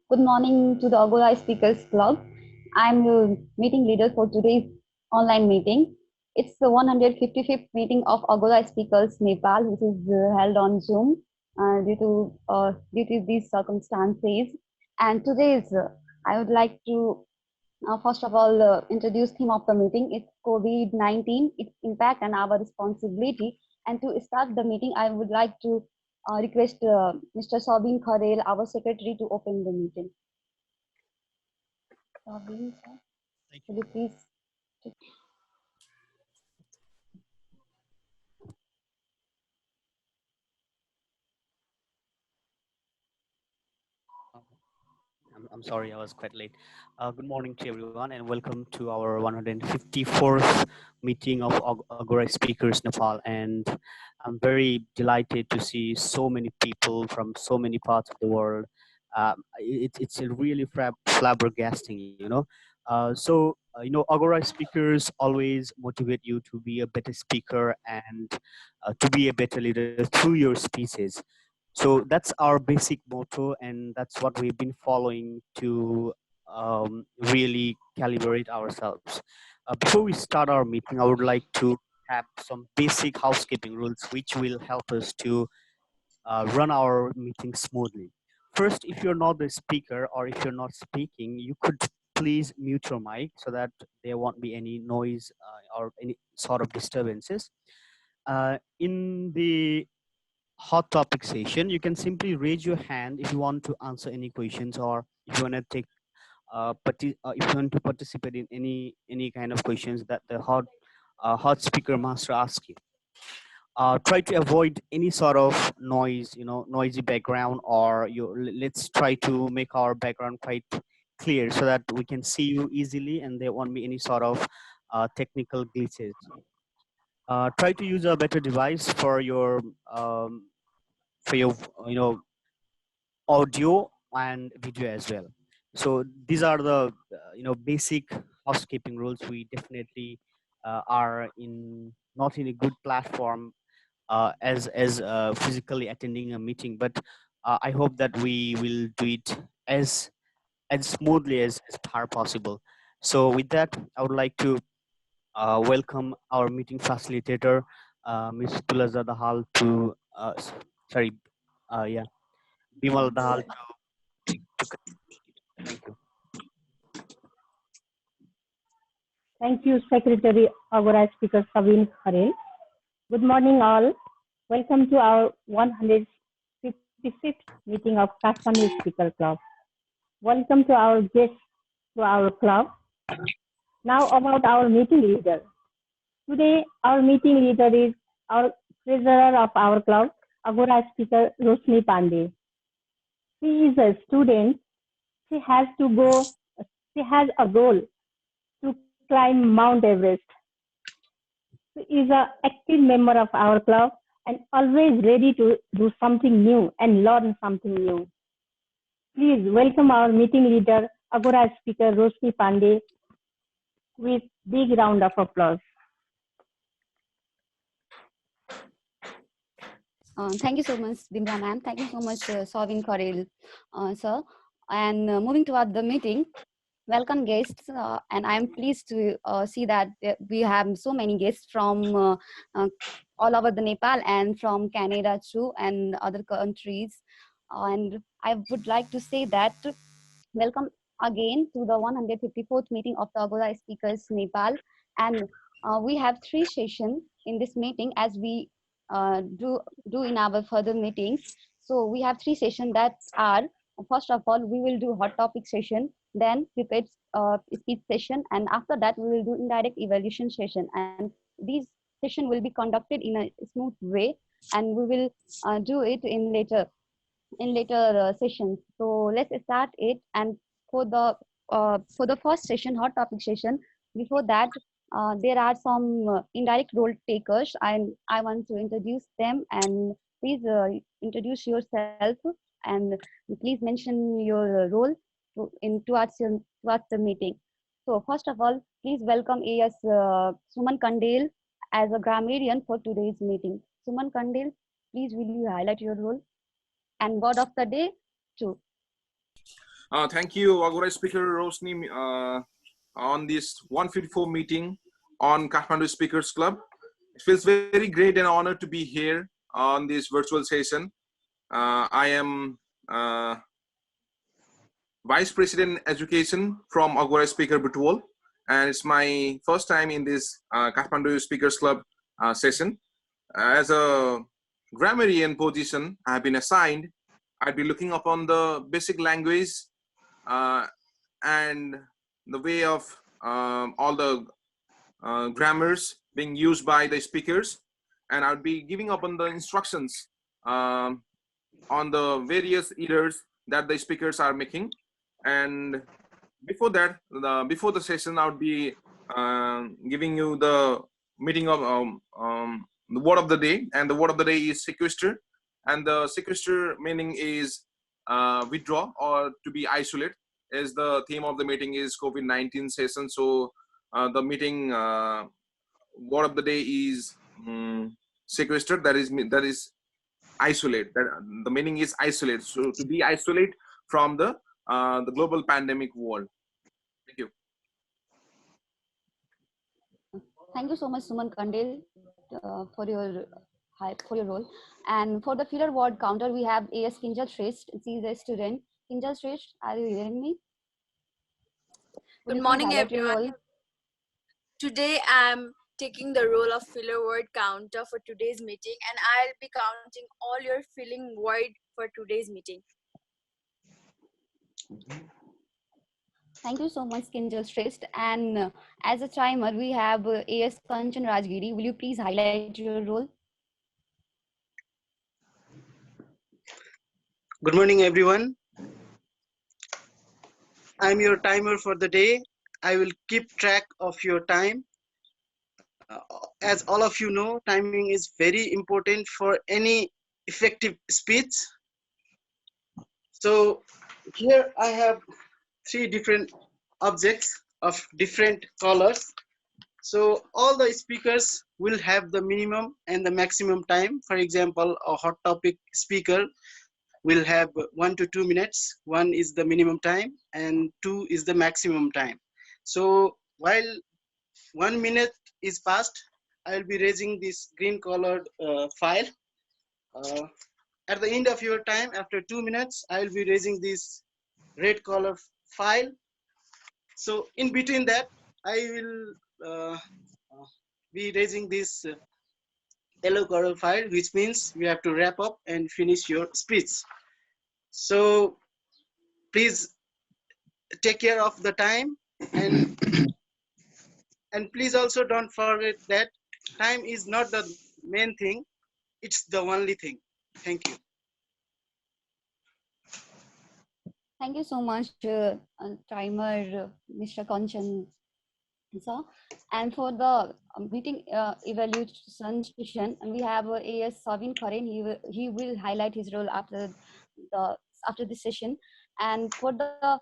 Good morning to the Agora Speakers Club. I'm the meeting leader for today's online meeting. It's the 155th meeting of Agora Speakers Nepal, which is held on Zoom due to these circumstances. And today's I would like to first of all introduce theme of the meeting. It's COVID-19, its impact and our responsibility. And to start the meeting, I would like to request Mr. Sabin Kharel, our secretary, to open the meeting. Sabin, sir, Thank will you please? you. I'm sorry, I was quite late. Good morning to everyone, and welcome to our 154th meeting of Agora Speakers Nepal. And I'm very delighted to see so many people from so many parts of the world. It's a really flabbergasting, Agora speakers always motivate you to be a better speaker and to be a better leader through your speeches. So that's our basic motto, and that's what we've been following to really calibrate ourselves. Before we start our meeting, I would like to have some basic housekeeping rules which will help us to run our meeting smoothly. First, if you're not the speaker or if you're not speaking, you could please mute your mic so that there won't be any noise or any sort of disturbances. In the hot topic session, you can simply raise your hand if you want to answer any questions, or if you want to take if you want to participate in any kind of questions that the hot speaker master asks you. Try to avoid any sort of noise, noisy background, or let's try to make our background quite clear so that we can see you easily and there won't be any sort of technical glitches. Try to use a better device um, for your you know audio and video as well. So these are the basic housekeeping rules. We definitely are in not in a good platform as physically attending a meeting, but I hope that we will do it as smoothly as far possible. So with that, I would like to welcome our meeting facilitator, Ms. Tulaza Dahal, to sorry, yeah, Bimal Dahal, to thank you. Thank you, Secretary Agora Speaker Sabin Kharel. Good morning, all. Welcome to our 155th meeting of Kathmandu Speaker Club. Welcome to our guests to our club. Now about our meeting leader. Today, our meeting leader is our treasurer of our club, Agora Speaker Roshni Pandey. She is a student. She has to go. She has a goal to climb Mount Everest. She is an active member of our club and always ready to do something new and learn something new. Please welcome our meeting leader, Agora Speaker Roshni Pandey, with big round of applause. Thank you so much, Dimra ma'am. Thank you so much, Sabin Kharel, sir. And moving toward the meeting, welcome guests, and I'm pleased to see that we have so many guests from all over the Nepal and from Canada too and other countries. And I would like to say that welcome again to the 154th meeting of the Agora Speakers Nepal. And we have three sessions in this meeting as we do in our further meetings. So we have three sessions that are, first of all, we will do hot topic session, then prepared speech session, and after that we will do indirect evaluation session. And these session will be conducted in a smooth way, and we will do it in later sessions. So let's start it. And for the first session, hot topic session, before that, there are some indirect role takers, and I want to introduce them. And please introduce yourself and please mention your role towards the meeting. So first of all, please welcome AS Suman Kandel as a grammarian for today's meeting. Suman Kandel, please will you highlight your role and word of the day too. Thank you, Agora Speaker Rosni, on this 154 meeting on Kathmandu Speakers Club. It feels very great and honored to be here on this virtual session. I am Vice President Education from Agora Speaker Butual, and it's my first time in this Kathmandu Speakers Club session. As a grammarian position I have been assigned, I'd be looking upon the basic language and the way of all the grammars being used by the speakers, and I'll be giving up on the instructions on the various errors that the speakers are making. And before that, before the session, I would be giving you the meeting of the word of the day, and the word of the day is sequester, and the sequester meaning is withdraw or to be isolate. As the theme of the meeting is COVID-19 session, so the meeting word of the day is sequester. That is isolate. That the meaning is isolate. So to be isolate from the global pandemic world. Thank you. Thank you so much, Suman Kandil, for your role. And for the filler word counter, we have AS Kinjal Shrest. She is a student. Kinjal Shrest, are you hearing me? Would Good you please morning, highlight your everyone. role? Today I'm taking the role of filler word counter for today's meeting, and I'll be counting all your filling word for today's meeting. Thank you so much, Kinjal Shrest. And as a timer, we have AS Kanchan Rajgiri. Will you please highlight your role? Good morning, everyone. I'm your timer for the day. I will keep track of your time. As all of you know, timing is very important for any effective speech. So here I have 3 different objects of different colors. So all the speakers will have the minimum and the maximum time. For example, a hot topic speaker will have 1 to 2 minutes. 1 is the minimum time and 2 is the maximum time. So while 1 minute is passed, I will be raising this green colored file. At the end of your time, after 2 minutes, I will be raising this red color file. So in between that, I will be raising this yellow color file, which means we have to wrap up and finish your speech. So please take care of the time, and please also don't forget that time is not the main thing, it's the only thing. Thank you. Thank you so much, timer, Mr. Kanchan. So, and for the meeting evaluation session, we have AS Savin Karen. He will highlight his role after this session. And for the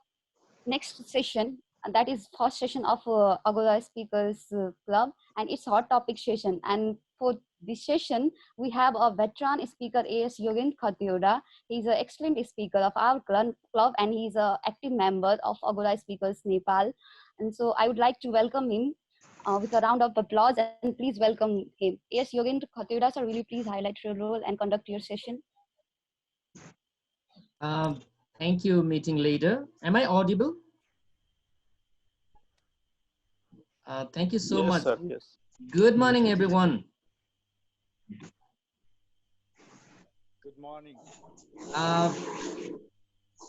next session, and that is first session of Agora Speakers Club, and it's hot topic session. And for this session, we have a veteran speaker, AS Yogin Khatioda. He's an excellent speaker of our club, and he's an active member of Agora Speakers Nepal. And so I would like to welcome him with a round of applause, and please welcome him. AS Yogin Khatioda, sir, will you please highlight your role and conduct your session? Thank you, meeting leader. Am I audible? Thank you so much. Sir, yes. Good morning, everyone. Good morning.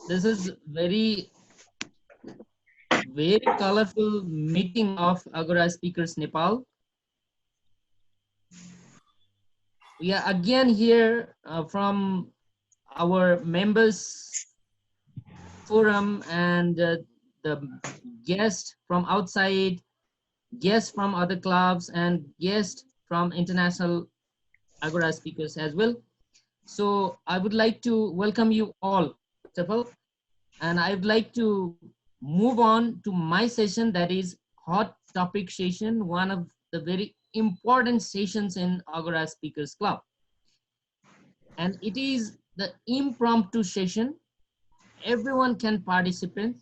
This is very colorful meeting of Agora Speakers Nepal. We are again here from our members forum, and the guests from outside, guests from other clubs, and guests from international Agora speakers as well. So I would like to welcome you all, first of all, and I would like to move on to my session, that is hot topic session, one of the very important sessions in Agora Speakers Club. And it is the impromptu session everyone can participate.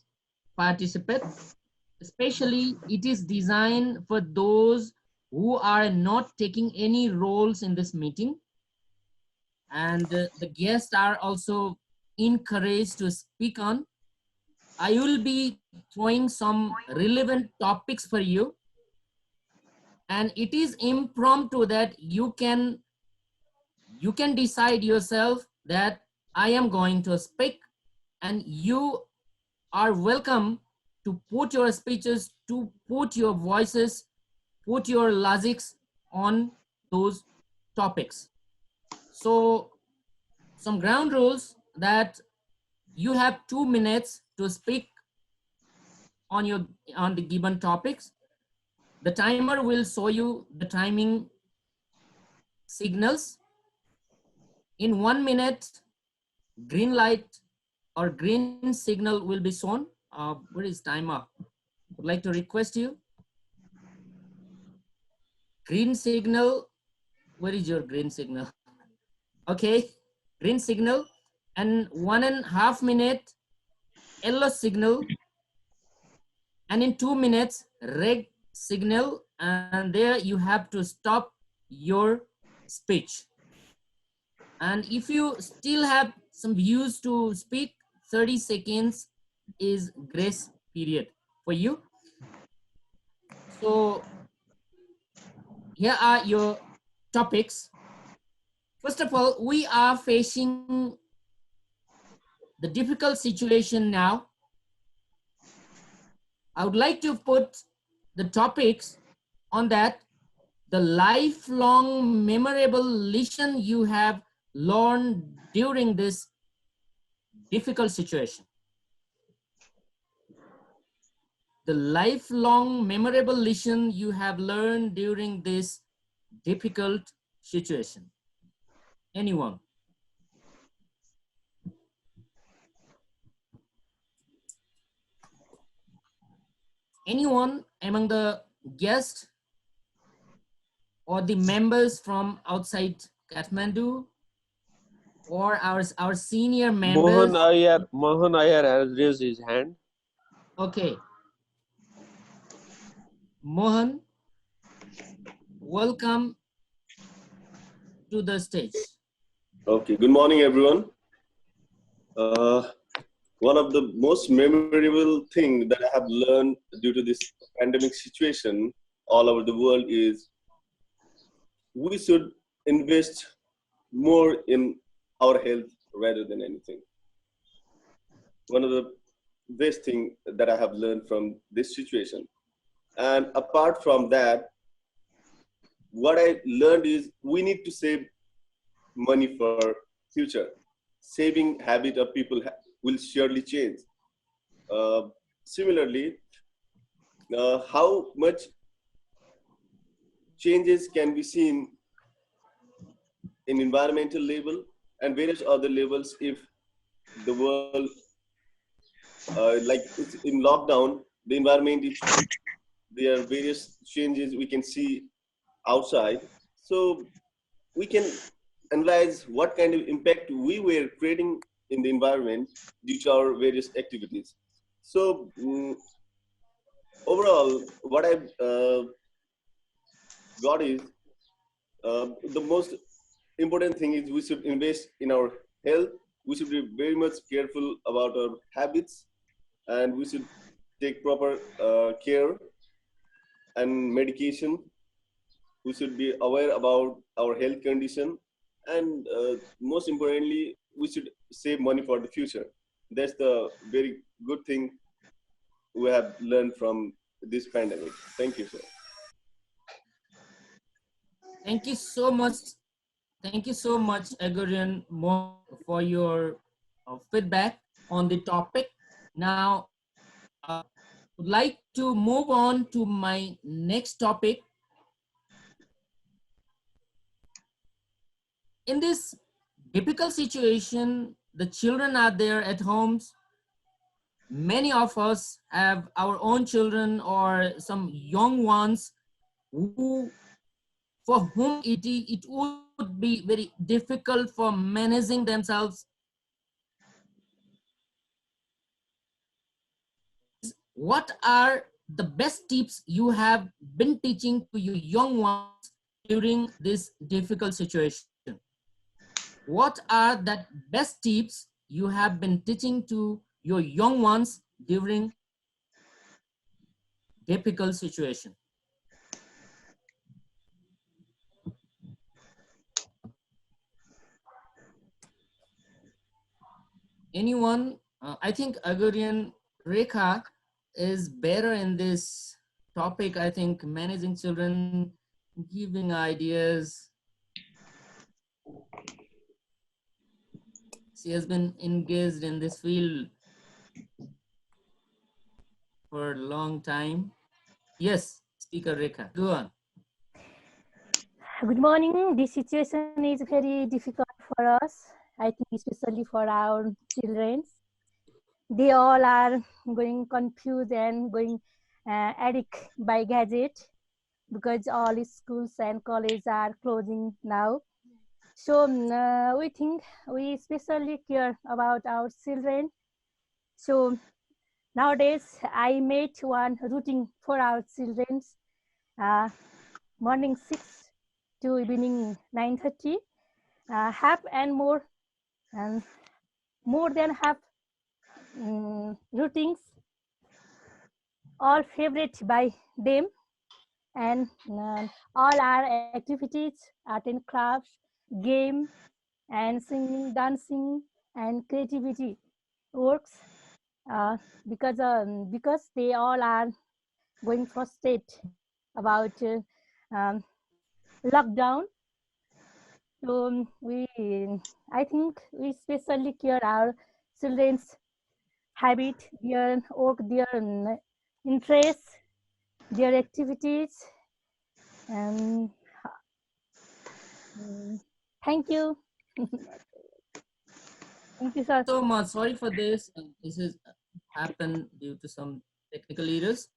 Especially, it is designed for those who are not taking any roles in this meeting, and the guests are also encouraged to speak on. I will be throwing some relevant topics for you, and it is impromptu that you can decide yourself that I am going to speak, and you are welcome to put your speeches, to put your voices, put your logics on those topics. So some ground rules that you have 2 minutes to speak on your on the given topics. The timer will show you the timing signals. In 1 minute, green light or green signal will be shown. Where is timer? Would like to request you. Green signal. Where is your green signal? Okay, green signal, and 1.5 minute yellow signal, and in 2 minutes red signal, and there you have to stop your speech. And if you still have some views to speak, 30 seconds is grace period for you. So here are your topics. First of all, we are facing the difficult situation now. I would like to put the topics on that: the lifelong memorable lesson you have learned during this difficult situation. The lifelong memorable lesson you have learned during this difficult situation. Anyone? Anyone among the guests or the members from outside Kathmandu, or our senior members? Mohan Iyer has raised his hand. Okay, Mohan, welcome to the stage. Okay, good morning, everyone. One of the most memorable thing that I have learned due to this pandemic situation all over the world is we should invest more in our health rather than anything. One of the best thing that I have learned from this situation. And apart from that, what I learned is we need to save money for future. Saving habit of people will surely change. Uh, Similarly, how much changes can be seen in environmental level and various other levels if the world, like it's in lockdown, the environment is, there are various changes we can see outside. So we can analyze what kind of impact we were creating in the environment due to our various activities. So overall, what I've got is the most important thing is we should invest in our health. We should be very much careful about our habits, and we should take proper care and medication. We should be aware about our health condition, and most importantly, we should save money for the future. That's the very good thing we have learned from this pandemic. Thank you, sir. Thank you so much. Thank you so much, Agurian, for your feedback on the topic. Now, would like to move on to my next topic. In this difficult situation, the children are there at homes. Many of us have our own children or some young ones who, for whom it would be very difficult for managing themselves what are the best tips you have been teaching to your young ones during this difficult situation? What are the best tips you have been teaching to your young ones during difficult situation? Anyone? I think Agurian Rekha is better in this topic. I think managing children, giving ideas. She has been engaged in this field for a long time. Yes, Speaker Rekha, go on. Good morning. This situation is very difficult for us. I think especially for our children. They all are going confused and going addict by gadget because all schools and colleges are closing now. So we think we especially care about our children. So nowadays I made one routine for our children. Morning 6 to evening 9:30. Half and more than half routines, all favorite by them, and all our activities, art and crafts, game, and singing, dancing, and creativity works uh, because they all are going frustrated about lockdown. So I think we especially care our children's habit, their work, their interests, their activities. And thank you. Thank you, sir. So much. Sorry for this. This has happened due to some technical errors.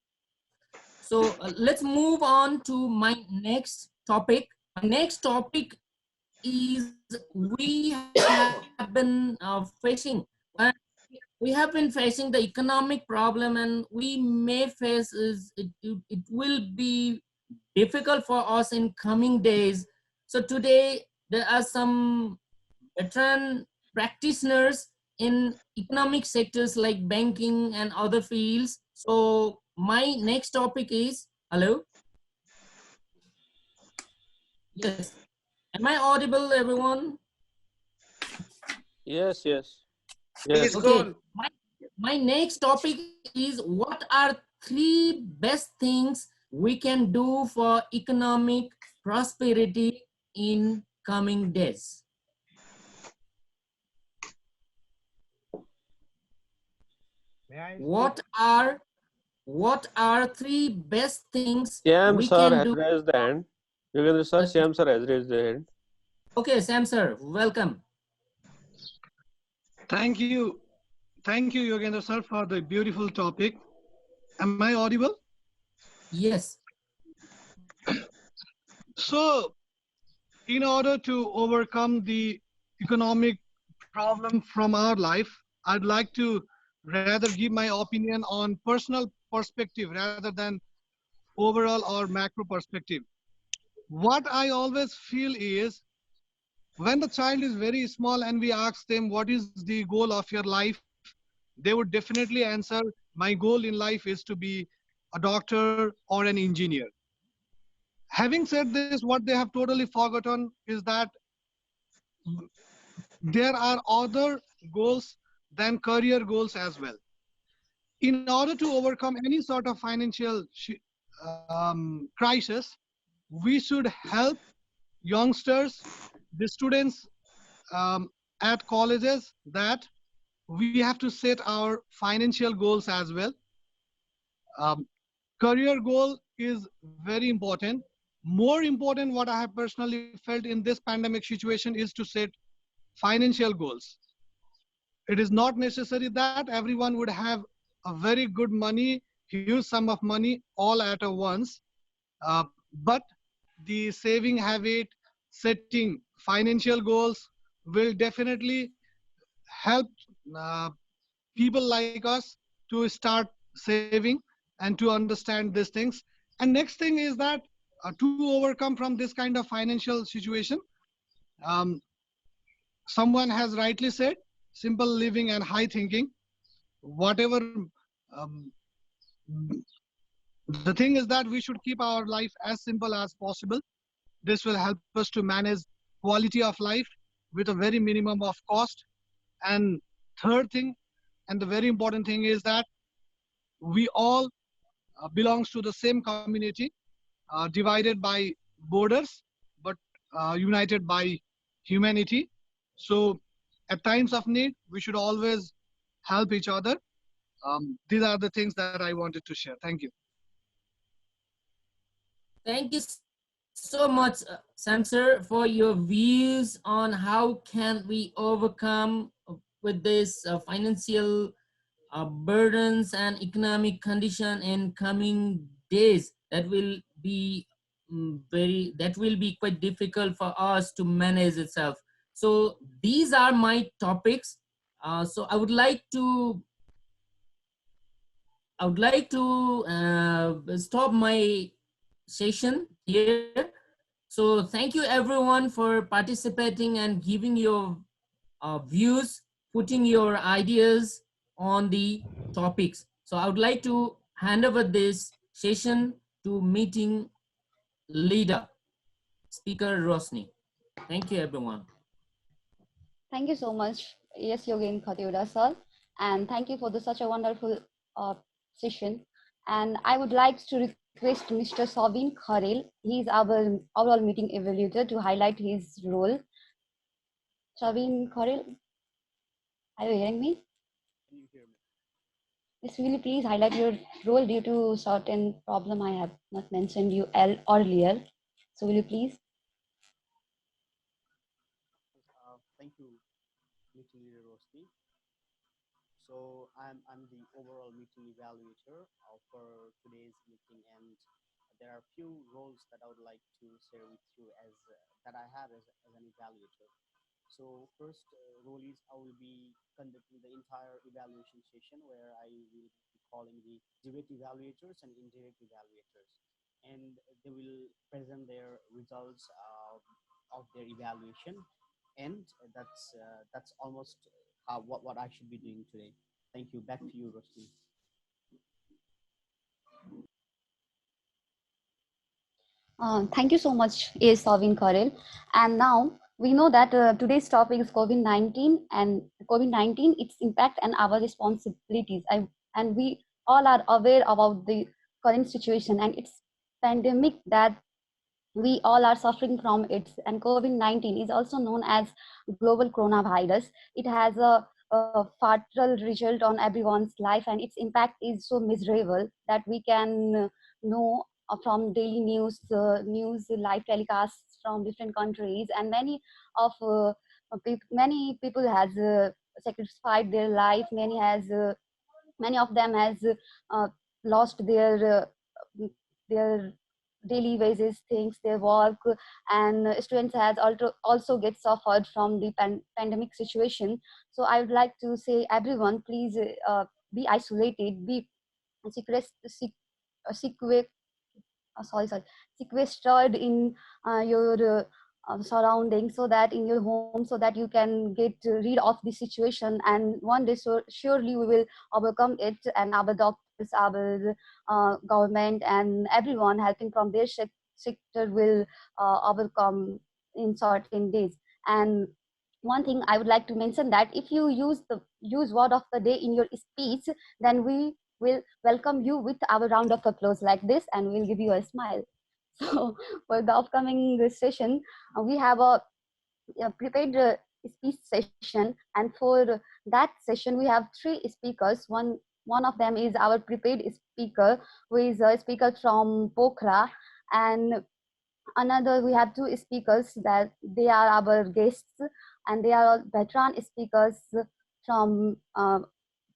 So let's move on to my next topic. My next topic is we have been facing we have been facing the economic problem, and we may face it will be difficult for us in coming days. So today there are some veteran practitioners in economic sectors like banking and other fields. So my next topic is, hello, yes, am I audible, everyone? Yes, yes, Please yes. go Okay, on. my next topic is, what are three best things we can do for economic prosperity in coming days? May I speak? What are three best things Shyam we sir can has do? raised the hand. Yogendra sir, Uh, Shyam sir has raised the hand. okay, Sam sir, welcome. Thank you. Thank you, Yogendra sir, for the beautiful topic. Am I audible? Yes. So, in order to overcome the economic problem from our life, I'd like to rather give my opinion on personal perspective rather than overall or macro perspective. What I always feel is when the child is very small and we ask them, what is the goal of your life? They would definitely answer, my goal in life is to be a doctor or an engineer. Having said this, what they have totally forgotten is that there are other goals than career goals as well. In order to overcome any sort of financial crisis, we should help youngsters, the students at colleges, that we have to set our financial goals as well. Um, Career goal is very important. More important, what I have personally felt in this pandemic situation, is to set financial goals. It is not necessary that everyone would have a very good money, huge sum of money all at a once. But the saving habit, setting financial goals will definitely help uh, people like us to start saving and to understand these things. And next thing is that to overcome from this kind of financial situation, um, someone has rightly said, simple living and high thinking. Whatever um, the thing is that we should keep our life as simple as possible. This will help us to manage quality of life with a very minimum of cost. And third thing, and the very important thing is that we all belongs to the same community, divided by borders, but united by humanity. So at times of need, we should always help each other. These are the things that I wanted to share. Thank you. Thank you so much, Samsir, for your views on how can we overcome with this financial burdens and economic condition in coming days that will be that will be quite difficult for us to manage itself. So these are my topics. So I would like to stop my session here. So thank you everyone for participating and giving your views, putting your ideas on the topics. So I would like to hand over this session to meeting leader, Speaker Rosni. Thank you everyone. Thank you so much. Yes, Yogin Khatiura sir. And thank you for such a wonderful session. And I would like to request Mr. Savin Kharel. He is our overall meeting evaluator to highlight his role. Savin Kharel, are you hearing me? Can you hear me? Yes, will you please highlight your role due to certain problem I have not mentioned you earlier. So will you please? Thank you, meeting leader Rosti. So I'm the overall meeting evaluator for today's meeting, and there are a few roles that I would like to share with you as that I have as an evaluator. So first role is I will be conducting the entire evaluation session where I will be calling the direct evaluators and indirect evaluators, and they will present their results of their evaluation, and that's almost what I should be doing today. Thank you. Back to you, Rosti. Thank you so much, A. Savin Karel. And now we know that today's topic is COVID-19 and COVID-19, its impact and our responsibilities. And we all are aware about the current situation and its pandemic that we all are suffering from it. And COVID-19 is also known as global coronavirus. It has a fatal result on everyone's life, and its impact is so miserable that we can know from daily news live telecasts from different countries, and many people has sacrificed their life. Many of them has lost their daily wages things, their work, and students has also get suffered from the pandemic situation. So I would like to say everyone, please be isolated, be secret, secret, sorry, sequestered in your surroundings, so that in your home, so that you can get rid of the situation, and one day surely we will overcome it, and our doctors, our government, and everyone helping from their sector will overcome in certain days. And one thing I would like to mention, that if you use word of the day in your speech, then we will welcome you with our round of applause like this, and we'll give you a smile. So for the upcoming session, we have a prepared speech session, and for that session we have three speakers. One of them is our prepared speaker, who is a speaker from Pokhara, and another we have two speakers that they are our guests, and they are all veteran speakers from uh,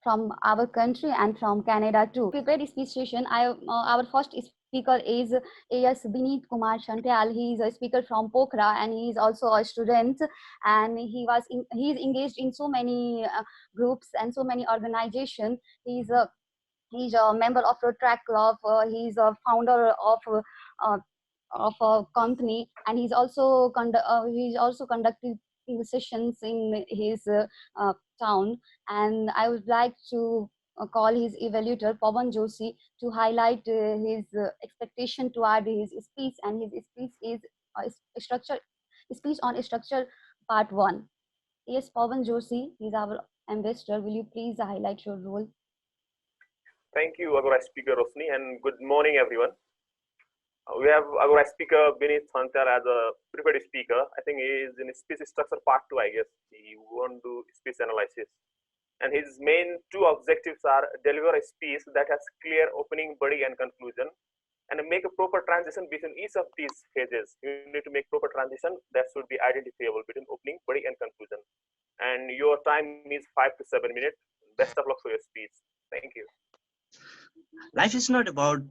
from our country and from Canada too. Prepared speech session. Our first speaker is A.S. Bineet Kumar Shantyal. He is a speaker from Pokhara, and he is also a student, and he is engaged in so many groups and so many organizations. He is a He's a member of a track club. He's a founder uh, of a company, and he's also conducting sessions in his town. And I would like to call his evaluator Pawan Joshi to highlight his expectation toward his speech, and his speech is structure speech on structure part 1. Yes, Pawan Joshi is our ambassador. Will you please highlight your role? Thank you, Agora Speaker Rosni, and good morning, everyone. We have Agora Speaker Vinith Santal as a prepared speaker. I think he is in speech structure part 2, I guess. He won't do speech analysis. And his main two objectives are deliver a speech that has clear opening, body, and conclusion, and make a proper transition between each of these phases. You need to make proper transition that should be identifiable between opening, body, and conclusion. And your time is 5 to 7 minutes. Best of luck for your speech. Thank you. Life is not about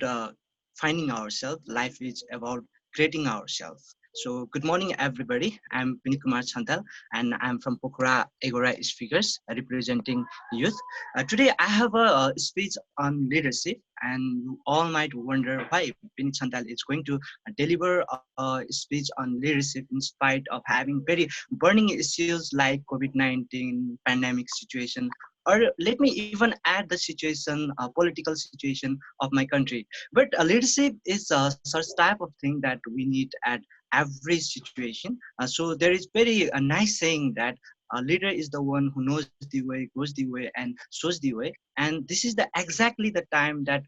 finding ourselves. Life is about creating ourselves. So good morning, everybody. I'm Vinit Kumar Chantal, and I'm from Pokhara Agora Speakers, representing youth. Today, I have a speech on leadership, and you all might wonder why Vinit Chantal is going to deliver a speech on leadership in spite of having very burning issues like COVID-19 pandemic situation, or let me even add the situation, political situation of my country. But leadership is such type of thing that we need at every situation. So there is very nice saying that a leader is the one who knows the way, goes the way, and shows the way. And this is the exactly the time that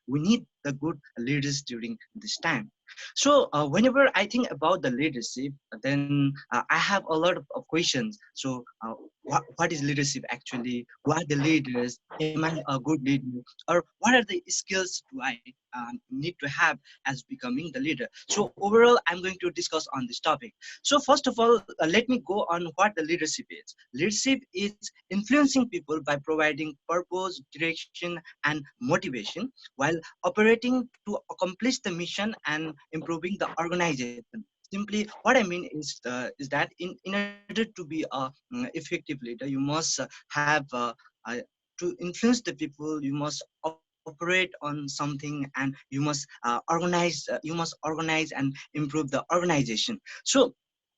we need the good leaders during this time. So whenever I think about the leadership, then I have a lot of questions. So what is leadership actually? Who are the leaders? Am I a good leader? Or what are the skills do I need to have as becoming the leader? So overall, I'm going to discuss on this topic. So first of all, let me go on what the leadership is. Leadership is influencing people by providing purpose, direction, and motivation while operating to accomplish the mission and improving the organization. Simply, what I mean is that in order to be a effective leader, you must have uh, to influence the people. You must operate on something, and you must organize and improve the organization. So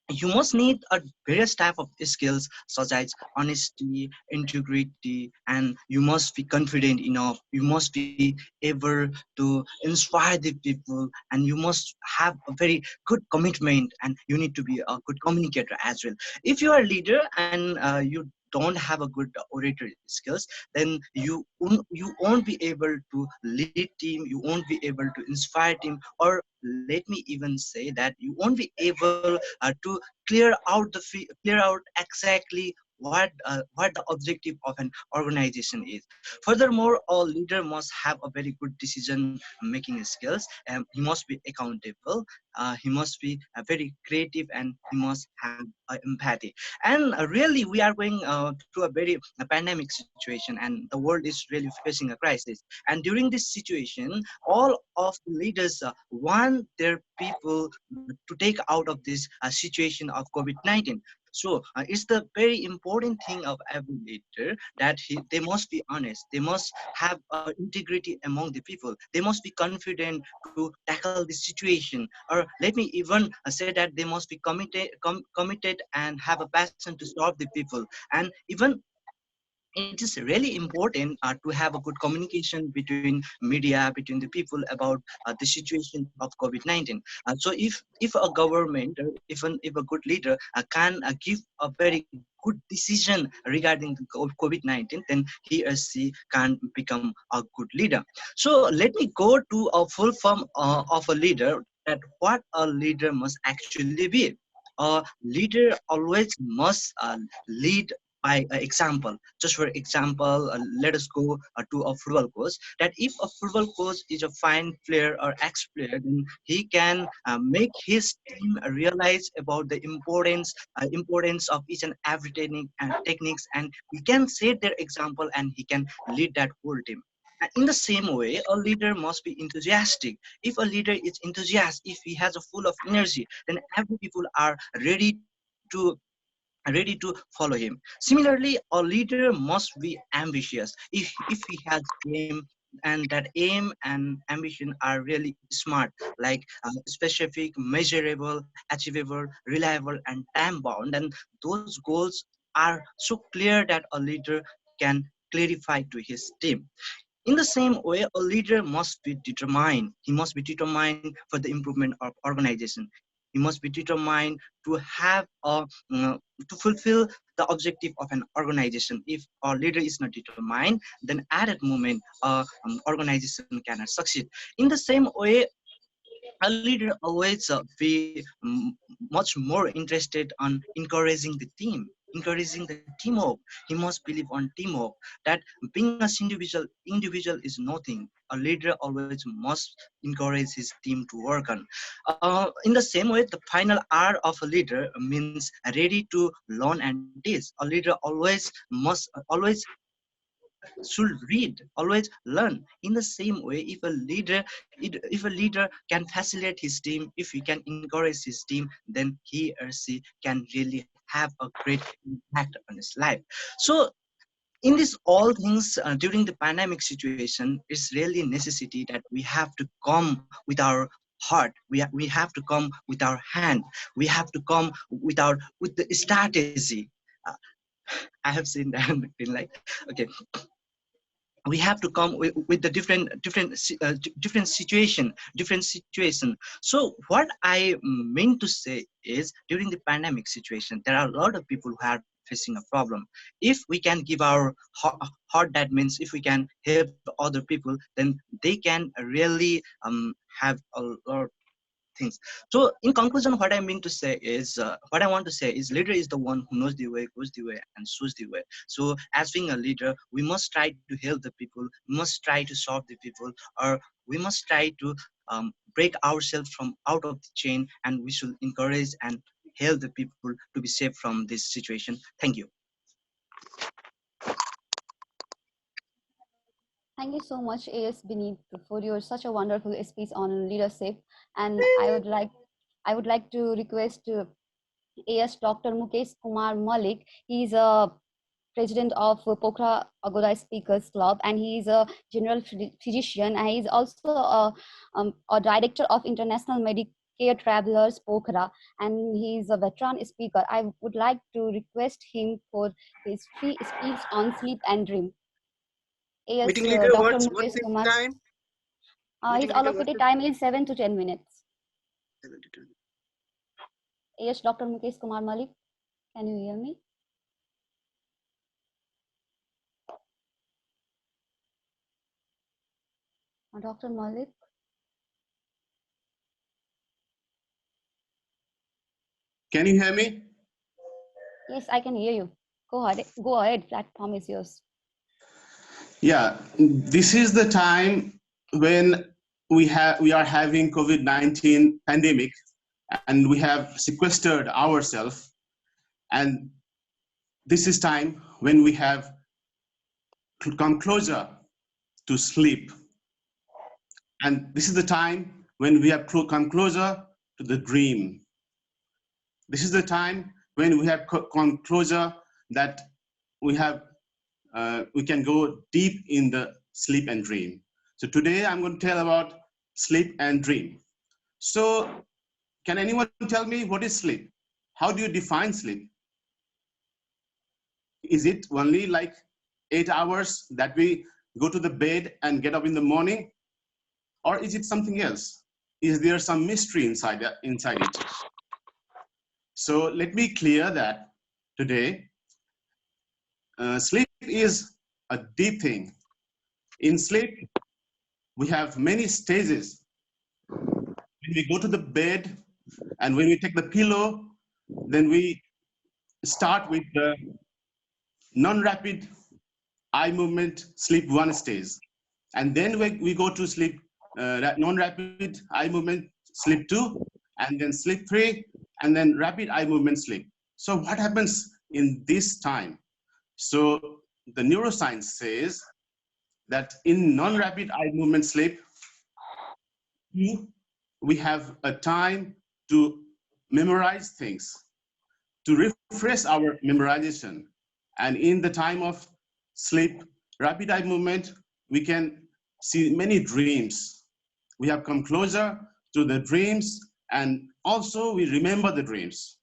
you must need a various type of skills such as honesty, integrity, and you must be confident enough. You must be able to inspire the people, and you must have a very good commitment, and you need to be a good communicator as well. If you are a leader and you don't have a good oratory skills, then you won't be able to lead team, you won't be able to inspire team, or let me even say that you won't be able to clear out exactly what the objective of an organization is. Furthermore, a leader must have a very good decision making skills. He must be accountable. He must be very creative, and he must have empathy. And really, we are going through a very pandemic situation, and the world is really facing a crisis. And during this situation, all of the leaders want their people to take out of this situation of COVID-19. So it's the very important thing of every leader that they must be honest. They must have integrity among the people. They must be confident to tackle the situation. Or let me even say that they must be committed and have a passion to serve the people. And even it is really important to have a good communication between media, between the people about the situation of COVID-19. So if a government, or if a good leader can give a very good decision regarding the COVID-19, then he or she can become a good leader. So let me go to a full form of a leader, that what a leader must actually be. A leader always must lead by example. Just for example, let us go to a football coach. That if a football coach is a fine player or ex-player, then he can make his team realize about the importance of each and every techniques, and he can set their example, and he can lead that whole team. And in the same way, a leader must be enthusiastic. If a leader is enthusiastic, if he has a full of energy, then every people are ready to follow him. Similarly, a leader must be ambitious. If he has aim, and that aim and ambition are really smart, like specific, measurable, achievable, reliable, and time bound. And those goals are so clear that a leader can clarify to his team. In the same way, a leader must be determined. He must be determined for the improvement of organization. He must be determined to have to fulfill the objective of an organization. If a leader is not determined, then at that moment, organization cannot succeed. In the same way, a leader always be much more interested on encouraging the team, encouraging the teamwork. He must believe on teamwork, that being a individual is nothing. A leader always must encourage his team to work on. In the same way, the final R of a leader means ready to learn and teach. A leader always should read, always learn. In the same way, if a leader can facilitate his team, if he can encourage his team, then he or she can really have a great impact on his life. So in this all things, during the pandemic situation, it's really necessity that we have to come with our heart. We have to come with our hand. We have to come with the strategy. uh, I have seen that and been like, okay, we have to come with the different situation. So what I mean to say is, during the pandemic situation, there are a lot of people who are facing a problem. If we can give our heart, that means if we can help other people, then they can really have a lot things. So in conclusion, what I mean to say is, what I want to say is, leader is the one who knows the way, goes the way, and shows the way. So as being a leader, we must try to help the people, we must try to solve the people, or we must try to break ourselves from out of the chain, and we should encourage and help the people to be safe from this situation. Thank you. Thank you so much, AS Beneath, for your such a wonderful speech on leadership. And I would like to request AS Dr. Mukesh Kumar Malik. He's a president of Pokhara Agoda Speakers Club, and he is a general physician, and he is also a director of International Medicare Travelers Pokhara, and he is a veteran speaker. I would like to request him for his free speech on sleep and dream. Yes, Meeting leader, Dr. what's Mukesh the Kumar. time? His Meeting leader, what's allocated the time is 7 to 10 minutes. 7 to 10? Yes, Dr. Mukesh Kumar Malik, can you hear me? Dr. Malik? Can you hear me? Yes, I can hear you. Go ahead. Go ahead. Platform is yours. Yeah, this is the time when we are having COVID-19 pandemic, and we have sequestered ourselves, and this is time when we have come closer to sleep, and this is the time when we have come closer to the dream. This is the time when we have come closer that we can go deep in the sleep and dream. So today I'm going to tell about sleep and dream. So can anyone tell me what is sleep? How do you define sleep? Is it only like 8 hours that we go to the bed and get up in the morning? Or is it something else? Is there some mystery inside it? So let me clear that today. Sleep is a deep thing. In sleep, we have many stages. When we go to the bed and when we take the pillow, then we start with the non-rapid eye movement sleep 1 stage. And then we go to sleep non-rapid eye movement sleep 2, and then sleep 3, and then rapid eye movement sleep. So what happens in this time? So the neuroscience says that in non-rapid eye movement sleep, we have a time to memorize things, to refresh our memorization. And in the time of sleep, rapid eye movement, we can see many dreams. We have come closer to the dreams, and also we remember the dreams.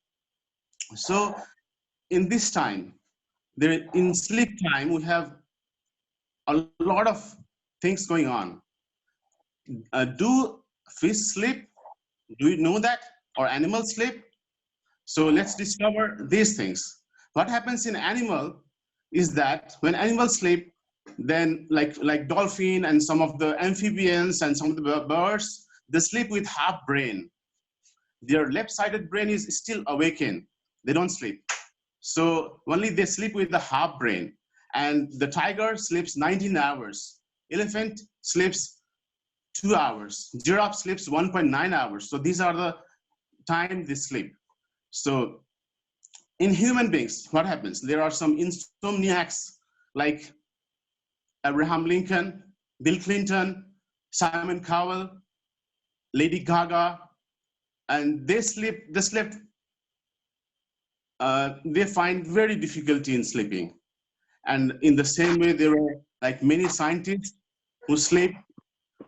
So in this time, in sleep time, we have a lot of things going on. Do fish sleep? Do you know that? Or animals sleep? So let's discover these things. What happens in animal is that when animals sleep, then like dolphin and some of the amphibians and some of the birds, they sleep with half brain. Their left-sided brain is still awakened. They don't sleep. So only they sleep with the half brain. And the tiger sleeps 19 hours. Elephant sleeps 2 hours. Giraffe sleeps 1.9 hours. So these are the time they sleep. So in human beings, what happens? There are some insomniacs like Abraham Lincoln, Bill Clinton, Simon Cowell, Lady Gaga, and they find very difficulty in sleeping. And in the same way, there are like many scientists who sleep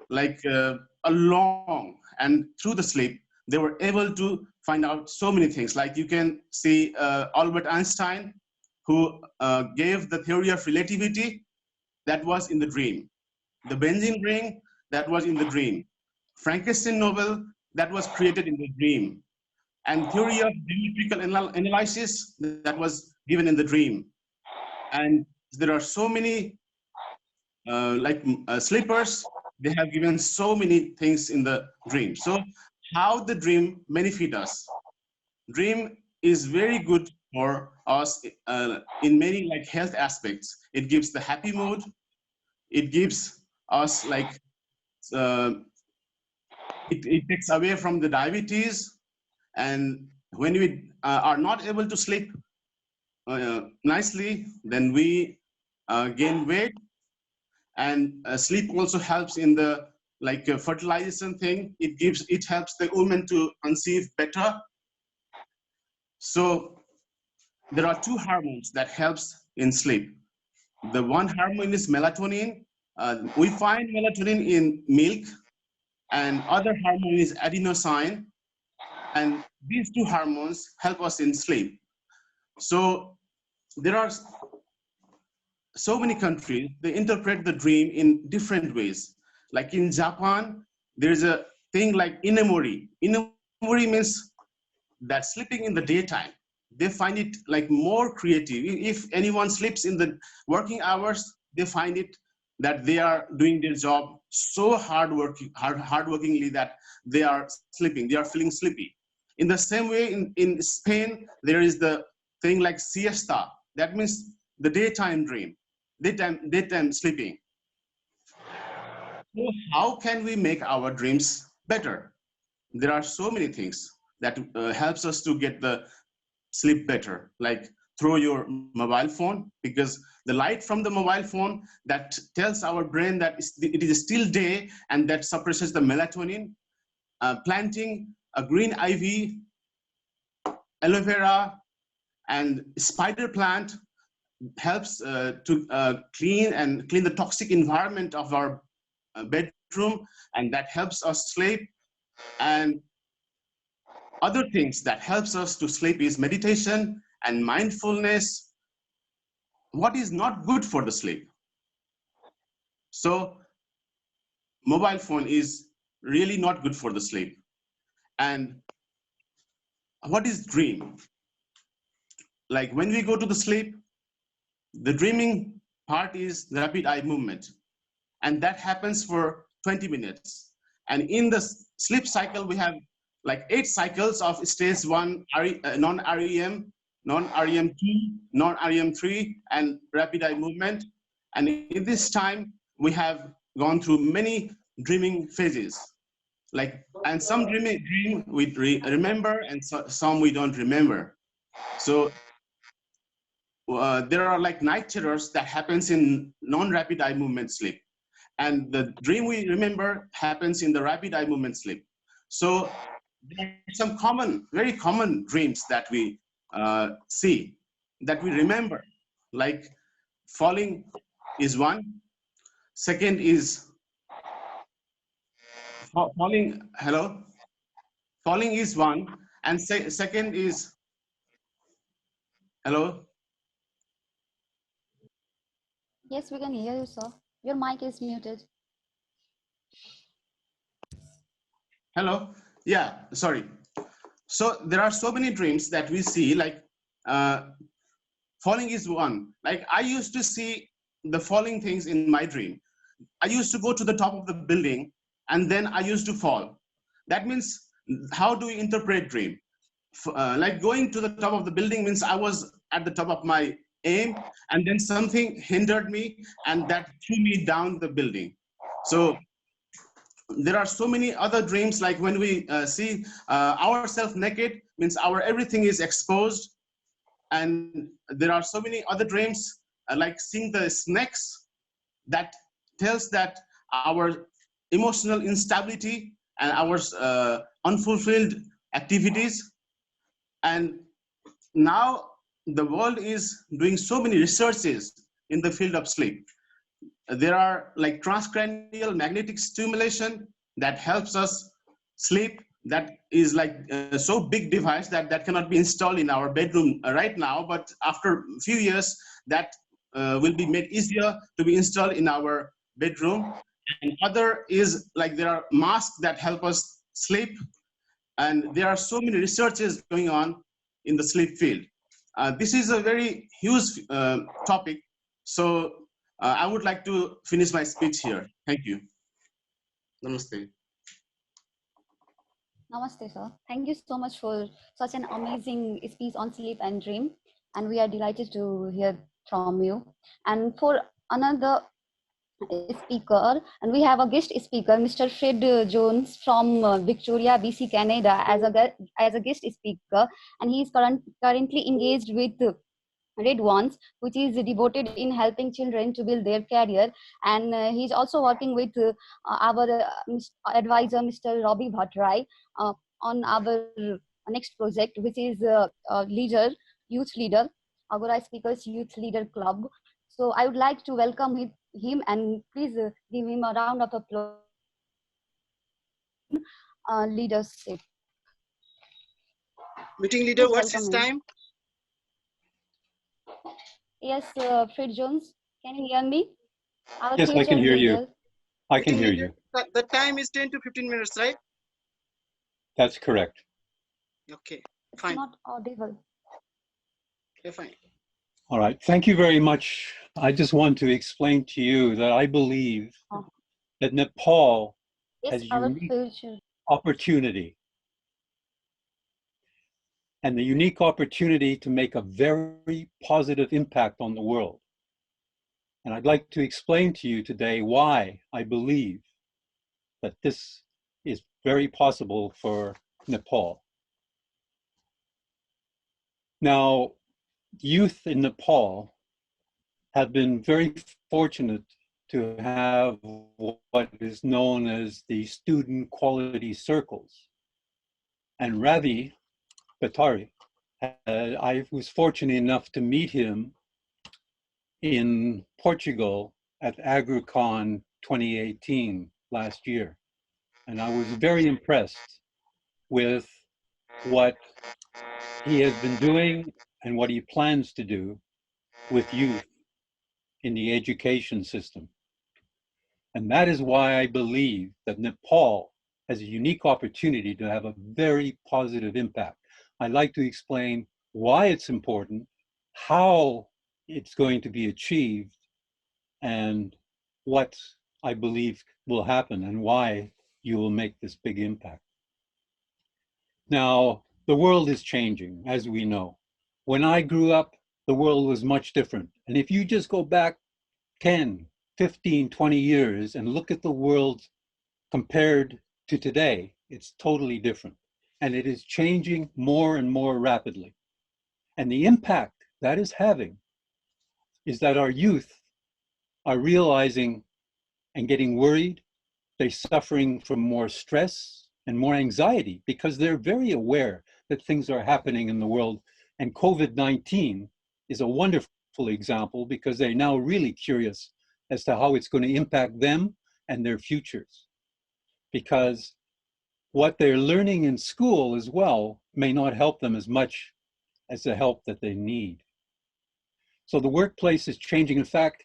like a long, and through the sleep, they were able to find out so many things. Like you can see Albert Einstein, who gave the theory of relativity, that was in the dream. The benzene ring, that was in the dream. Frankenstein novel, that was created in the dream. And theory of geometrical analysis, that was given in the dream. And there are so many sleepers, they have given so many things in the dream. So how the dream benefit us? Dream is very good for us in many like health aspects. It gives the happy mood. It gives us like, it takes away from the diabetes. And when we are not able to sleep nicely, then we gain weight. And sleep also helps in the like fertilization thing. It helps the woman to conceive better. So there are two hormones that helps in sleep. The one hormone is melatonin. We find melatonin in milk, and other hormone is adenosine. And these two hormones help us in sleep. So there are so many countries, they interpret the dream in different ways. Like in Japan, there's a thing like inemori. Inemori means that sleeping in the daytime, they find it like more creative. If anyone sleeps in the working hours, they find it that they are doing their job so hardworkingly that they are sleeping, they are feeling sleepy. In the same way, in Spain, there is the thing like siesta. That means the daytime dream, daytime sleeping. So how can we make our dreams better? There are so many things that helps us to get the sleep better, like throw your mobile phone, because the light from the mobile phone that tells our brain that it is still day, and that suppresses the melatonin. Planting a green ivy, aloe vera, and spider plant helps to clean the toxic environment of our bedroom, and that helps us sleep. And other things that helps us to sleep is meditation and mindfulness. What is not good for the sleep? So mobile phone is really not good for the sleep. And what is dream? Like when we go to the sleep, the dreaming part is rapid eye movement, and that happens for 20 minutes. And in the sleep cycle, we have like 8 cycles of stage 1 non-REM, non-REM 2, non-REM 3, and rapid eye movement. And in this time, we have gone through many dreaming phases. And some dream we remember, and some we don't remember. So there are like night terrors that happens in non-rapid eye movement sleep. And the dream we remember happens in the rapid eye movement sleep. So there are some very common dreams that we see, that we remember, like falling is one. Second is Falling, hello? Falling is one, and second is, hello? Yes, we can hear you, sir. Your mic is muted. Hello? Yeah, sorry. So there are so many dreams that we see, like falling is one. Like I used to see the falling things in my dream. I used to go to the top of the building and then I used to fall. That means, how do we interpret dream? Like going to the top of the building means I was at the top of my aim and then something hindered me and that threw me down the building. So there are so many other dreams, like when we see ourselves naked, means our everything is exposed. And there are so many other dreams, like seeing the snakes, that tells that our emotional instability and our unfulfilled activities. And now the world is doing so many researches in the field of sleep. There are like transcranial magnetic stimulation that helps us sleep. That is like so big device that cannot be installed in our bedroom right now, but after a few years that will be made easier to be installed in our bedroom. And other is like there are masks that help us sleep, and there are so many researches going on in the sleep field. This is a very huge topic, so I would like to finish my speech here. Thank you. Namaste. Namaste, sir. Thank you so much for such an amazing speech on sleep and dream. And we are delighted to hear from you. And for another speaker, and we have a guest speaker, Mr. Fred Jones from Victoria, BC, Canada, as a guest speaker, and he is currently engaged with Red Ones, which is devoted in helping children to build their career. And he's also working with our advisor, Mr. Robbie Bhattrai, on our next project, which is youth leader, Agora Speakers Youth Leader Club. So I would like to welcome him, and please give him a round of applause leadership. Meeting leader, Please what's his welcome him. time? Yes, Fred Jones, can you hear me? Our Yes, I future can hear you. leader. I can Meeting hear leader, you. the time is 10 to 15 minutes, right? That's correct. Okay, It's fine. not audible. Okay, fine. All right. Thank you very much. I just want to explain to you that I believe that Nepal Yes, has our unique future. opportunity, and the unique opportunity to make a very positive impact on the world. And I'd like to explain to you today why I believe that this is very possible for Nepal. Now, youth in Nepal have been very fortunate to have what is known as the student quality circles. And Ravi Bhattrai, I was fortunate enough to meet him in Portugal at AgriCon 2018 last year. And I was very impressed with what he has been doing and what he plans to do with youth in the education system. And that is why I believe that Nepal has a unique opportunity to have a very positive impact. I'd like to explain why it's important, how it's going to be achieved, and what I believe will happen and why you will make this big impact. Now, the world is changing, as we know. When I grew up, the world was much different. And if you just go back 10, 15, 20 years and look at the world compared to today, it's totally different. And it is changing more and more rapidly. And the impact that is having is that our youth are realizing and getting worried. They're suffering from more stress and more anxiety because they're very aware that things are happening in the world. And COVID-19 is a wonderful example because they're now really curious as to how it's going to impact them and their futures. because what they're learning in school as well may not help them as much as the help that they need. So the workplace is changing. In fact,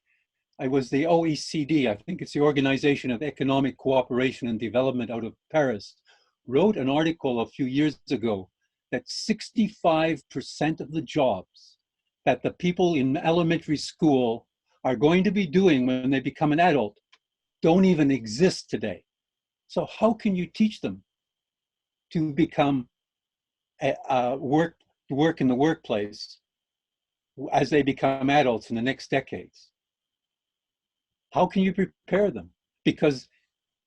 I was the OECD, I think it's the Organization of Economic Cooperation and Development out of Paris, wrote an article a few years ago that 65% of the jobs that the people in elementary school are going to be doing when they become an adult don't even exist today. So how can you teach them to become work in the workplace as they become adults in the next decades? How can you prepare them? Because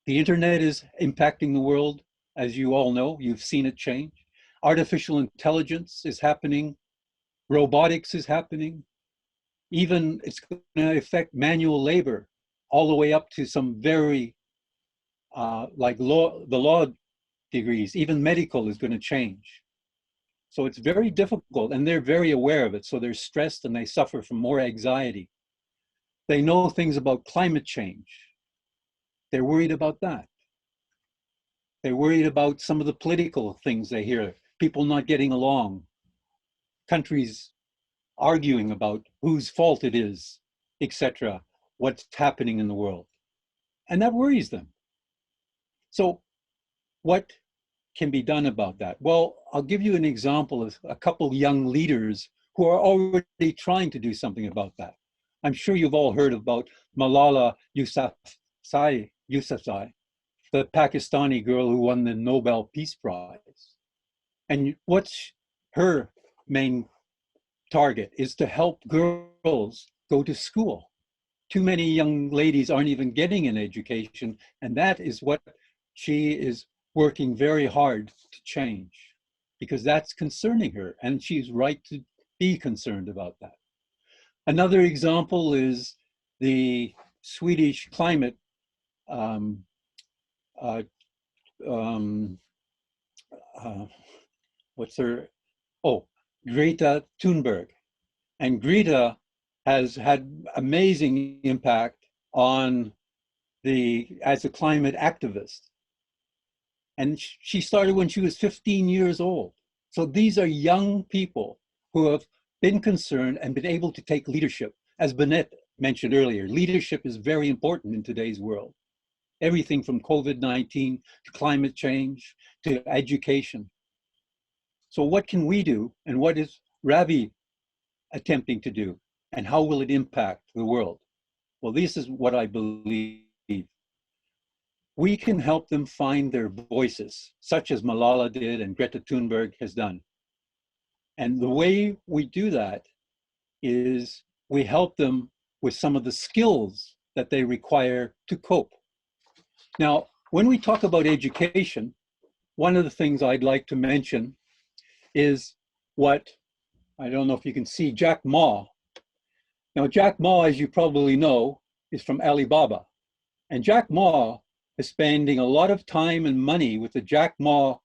the internet is impacting the world, as you all know. You've seen it change. Artificial intelligence is happening. Robotics is happening. Even it's going to affect manual labor all the way up to some very like the law degrees. Even medical is going to change. So it's very difficult, and they're very aware of it. So they're stressed and they suffer from more anxiety. They know things about climate change. They're worried about that. They're worried about some of the political things they hear, people not getting along, countries arguing about whose fault it is, etc., what's happening in the world. And that worries them. So what can be done about that? Well, I'll give you an example of a couple young leaders who are already trying to do something about that. I'm sure you've all heard about Malala Yousafzai, the Pakistani girl who won the Nobel Peace Prize. And what's her main target is to help girls go to school. Too many young ladies aren't even getting an education, and that is what she is working very hard to change, because that's concerning her, and she's right to be concerned about that. Another example is the Swedish climate what's her, oh, Greta Thunberg. And Greta has had amazing impact on as a climate activist. And she started when she was 15 years old. So these are young people who have been concerned and been able to take leadership. As Bennett mentioned earlier, leadership is very important in today's world. Everything from COVID-19 to climate change to education. So what can we do, and what is Ravi attempting to do, and how will it impact the world? Well, this is what I believe. We can help them find their voices, such as Malala did and Greta Thunberg has done. And the way we do that is we help them with some of the skills that they require to cope. Now, when we talk about education, one of the things I'd like to mention is what, I don't know if you can see, Jack Ma. Now, Jack Ma, as you probably know, is from Alibaba. And Jack Ma is spending a lot of time and money with the Jack Ma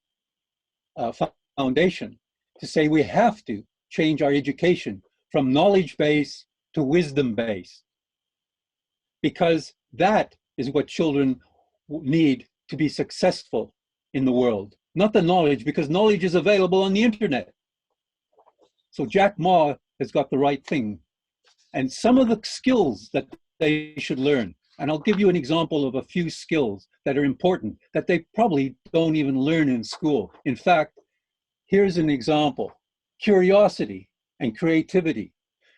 Foundation to say we have to change our education from knowledge-based to wisdom-based, because that is what children need to be successful in the world, not the knowledge, because knowledge is available on the internet. So Jack Ma has got the right thing. And some of the skills that they should learn, and I'll give you an example of a few skills that are important that they probably don't even learn in school. In fact, here's an example: curiosity and creativity.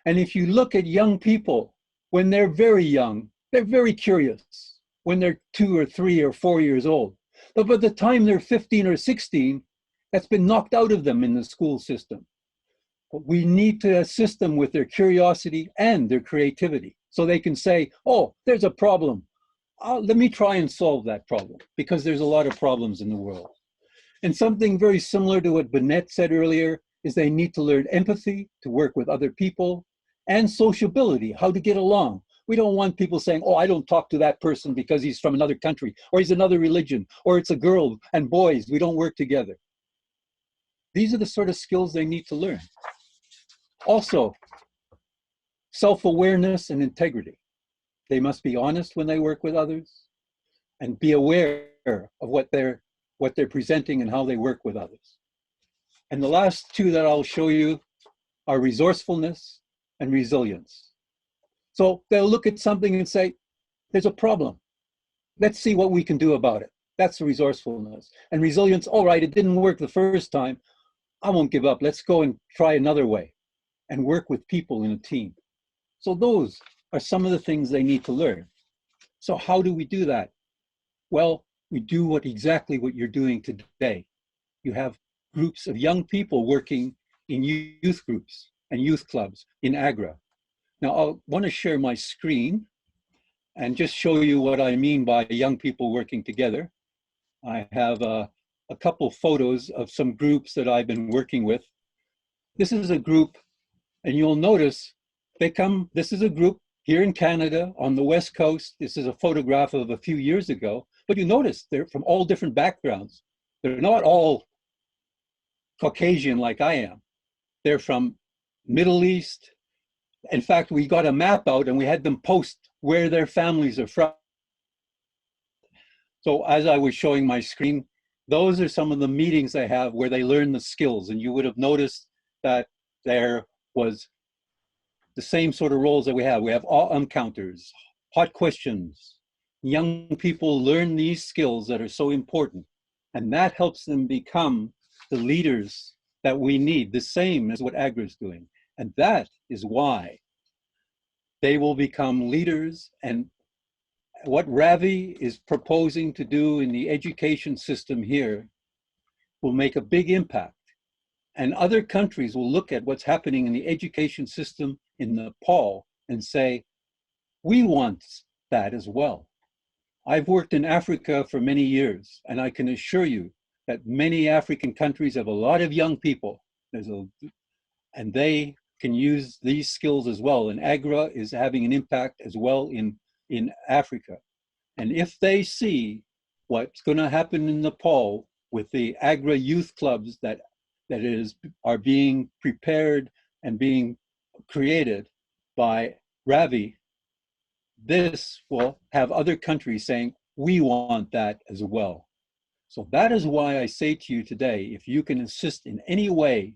And if you look at young people, when they're very young, they're very curious when they're 2 or 3 or 4 years old. But by the time they're 15 or 16, that's been knocked out of them in the school system. But we need to assist them with their curiosity and their creativity so they can say, oh, there's a problem. Let me try and solve that problem, because there's a lot of problems in the world. And something very similar to what Bennett said earlier is they need to learn empathy, to work with other people, and sociability, how to get along. We don't want people saying, oh, I don't talk to that person because he's from another country, or he's another religion, or it's a girl and boys, we don't work together. These are the sort of skills they need to learn. Also, self-awareness and integrity. They must be honest when they work with others and be aware of what they're presenting and how they work with others. And the last two that I'll show you are resourcefulness and resilience. So they'll look at something and say, there's a problem. Let's see what we can do about it. That's resourcefulness. And resilience, all right, it didn't work the first time. I won't give up. Let's go and try another way and work with people in a team. So those are some of the things they need to learn. So how do we do that? Well, we do exactly what you're doing today. You have groups of young people working in youth groups and youth clubs in Agra. Now, I want to share my screen and just show you what I mean by young people working together. I have a couple photos of some groups that I've been working with. This is a group, and you'll notice this is a group here in Canada on the West Coast. This is a photograph of a few years ago, but you notice they're from all different backgrounds. They're not all Caucasian like I am. They're from Middle East. In fact, we got a map out and we had them post where their families are from. So as I was showing my screen, those are some of the meetings I have where they learn the skills. And you would have noticed that there was the same sort of roles that we have. We have all encounters, hot questions. Young people learn these skills that are so important. And that helps them become the leaders that we need, the same as what Agra is doing. And that is why they will become leaders. And what Ravi is proposing to do in the education system here will make a big impact. And other countries will look at what's happening in the education system in Nepal and say, we want that as well. I've worked in Africa for many years, and I can assure you that many African countries have a lot of young people, and they can use these skills as well. And Agra is having an impact as well in Africa. And if they see what's going to happen in Nepal with the Agra youth clubs that are being prepared and being created by Ravi, this will have other countries saying, we want that as well. So that is why I say to you today, if you can assist in any way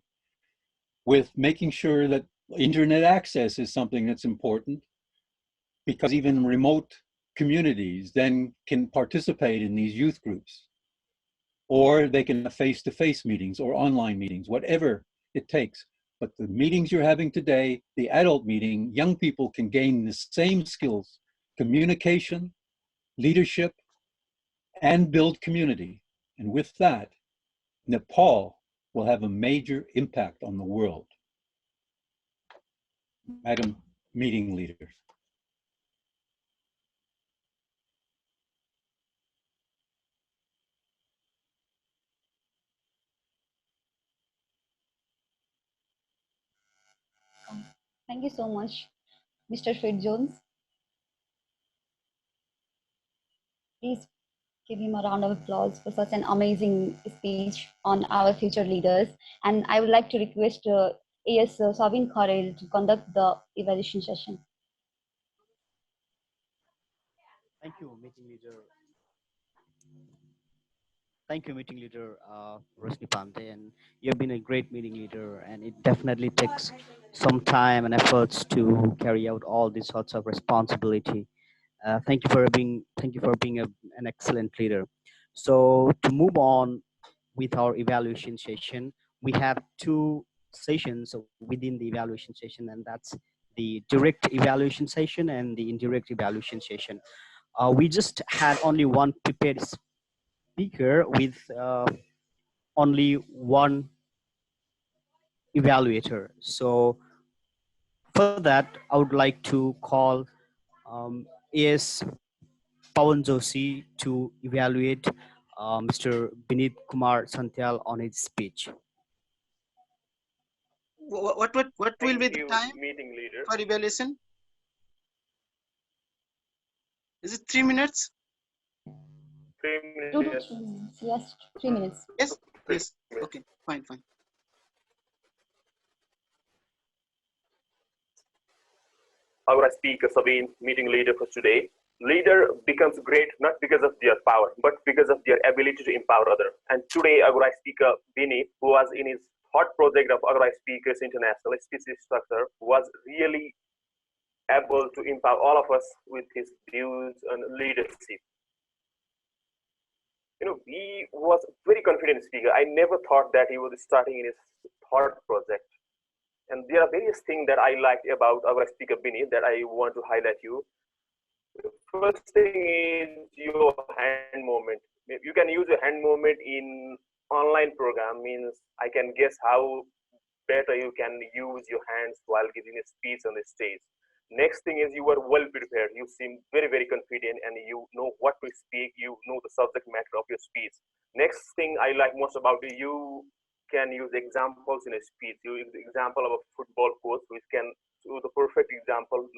with making sure that internet access is something that's important, because even remote communities then can participate in these youth groups, or they can have face-to-face meetings or online meetings, whatever it takes. But the meetings you're having today, the adult meeting, young people can gain the same skills: communication, leadership, and build community. And with that, Nepal will have a major impact on the world. Madam Meeting Leader. Thank you so much, Mr. Fred Jones. Please give him a round of applause for such an amazing speech on our future leaders. And I would like to request AS Savin Kharel to conduct the evaluation session. Thank you, meeting leader. Thank you, meeting leader Rosni Pante, and you've been a great meeting leader. And it definitely takes some time and efforts to carry out all these sorts of responsibility. Thank you for being an excellent leader. So to move on with our evaluation session, we have two sessions within the evaluation session, and that's the direct evaluation session and the indirect evaluation session. We just had only one prepared speaker with only one evaluator. So for that, I would like to call AS Pawan Joshi to evaluate Mr. Binit Kumar Santyal on his speech. What will be the time meeting leader for evaluation? Is it 3 minutes? 3 2 minutes. to 3 minutes. Yes, 3 minutes. Yes. Yes. Okay. Fine. Our speaker, Sabine, meeting leader for today. leader becomes great not because of their power, but because of their ability to empower others. And today, Agora speaker Bini, who was in his hot project of Agora Speakers International species structure, was really able to empower all of us with his views and leadership. He was a very confident speaker. I never thought that he was starting in his thought project. And there are various things that I liked about our speaker Bini that I want to highlight you. The first thing is your hand movement. You can use a hand movement in online program, means I can guess how better you can use your hands while giving a speech on the stage. Next thing is you are well prepared. You seem very, very confident and you know what to speak. You know the subject matter of your speech. Next thing I like most about you can use examples in a speech. You use the example of a football coach, which can do the perfect example.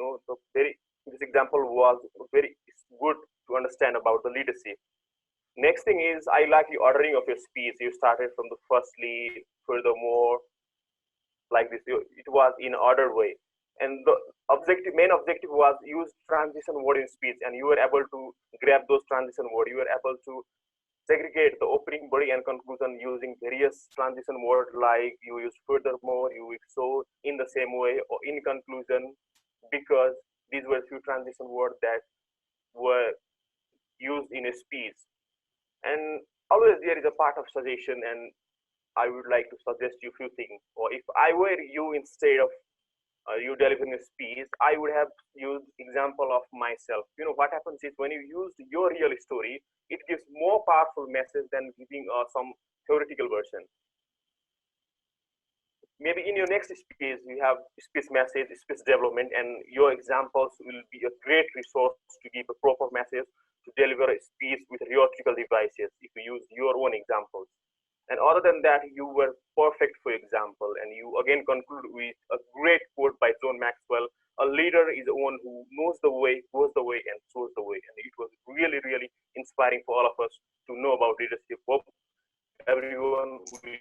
This example was very good to understand about the leadership. Next thing is I like the ordering of your speech. You started from the firstly, furthermore, like this. It was in order way. And the main objective was use transition word in speech, and you were able to grab those transition words. You were able to segregate the opening, body, and conclusion using various transition words, like you use furthermore, you use so, in the same way, or in conclusion, because these were few transition words that were used in a speech. And always there is a part of suggestion, and I would like to suggest you a few things. Or if I were you, instead of you delivering a speech, I would have used example of myself. What happens is when you use your real story, it gives more powerful message than giving some theoretical version. Maybe in your next speech, you have speech message, speech development, and your examples will be a great resource to give a proper message, to deliver a speech with rhetorical devices if you use your own examples. And other than that, you were perfect for example. And you again conclude with a great quote by John Maxwell: "A leader is the one who knows the way, goes the way, and shows the way." And it was really, really inspiring for all of us to know about leadership. Hope everyone will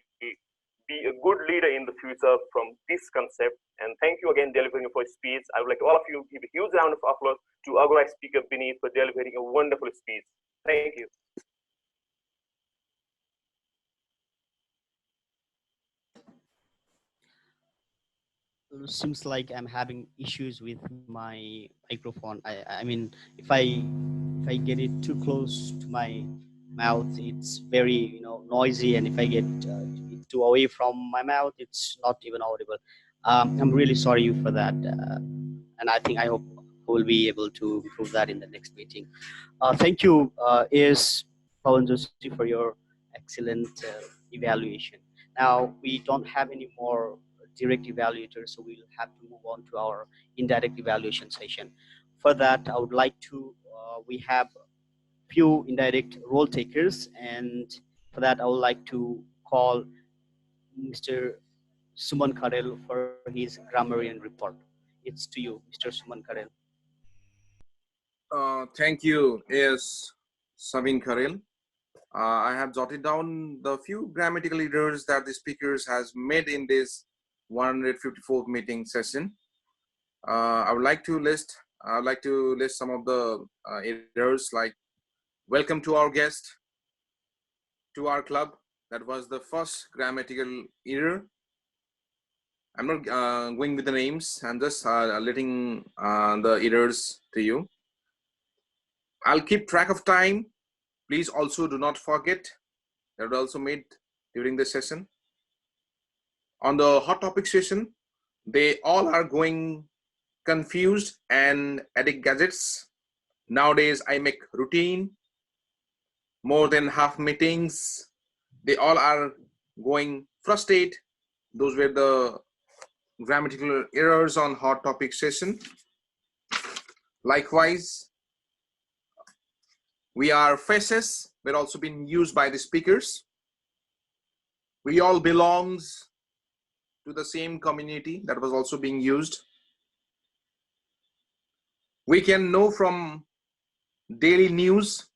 be a good leader in the future from this concept. And thank you again, delivering for speech. I would like all of you to give a huge round of applause to Agora speaker Bini for delivering a wonderful speech. Thank you. Seems like I'm having issues with my microphone. I mean, if I get it too close to my mouth, it's very noisy, and if I get it too away from my mouth, it's not even audible. I'm really sorry for that, and I hope we'll be able to improve that in the next meeting. Thank you, is Pawan Joshi, for your excellent evaluation. Now we don't have any more direct evaluators, so we'll have to move on to our indirect evaluation session. For that, I would like to, we have few indirect role takers, and for that, I would like to call Mr. Suman Karel for his grammarian report. It's to you, Mr. Suman Karel. Thank you, is Savin Karel. I have jotted down the few grammatical errors that the speakers has made in this 154th meeting session. I would like to list some of the errors, like "Welcome to our guest, to our club." That was the first grammatical error. I'm not going with the names. I'm just letting the errors to you. "I'll keep track of time. Please also do not forget." That was also made during the session. On the hot topic session, they all are going confused and addict gadgets. Nowadays, I make routine, more than half meetings. They all are going frustrated. Those were the grammatical errors on hot topic session. Likewise, "we are faces" were also being used by the speakers. "We all belongs to the same community," that was also being used. "We can know from daily news."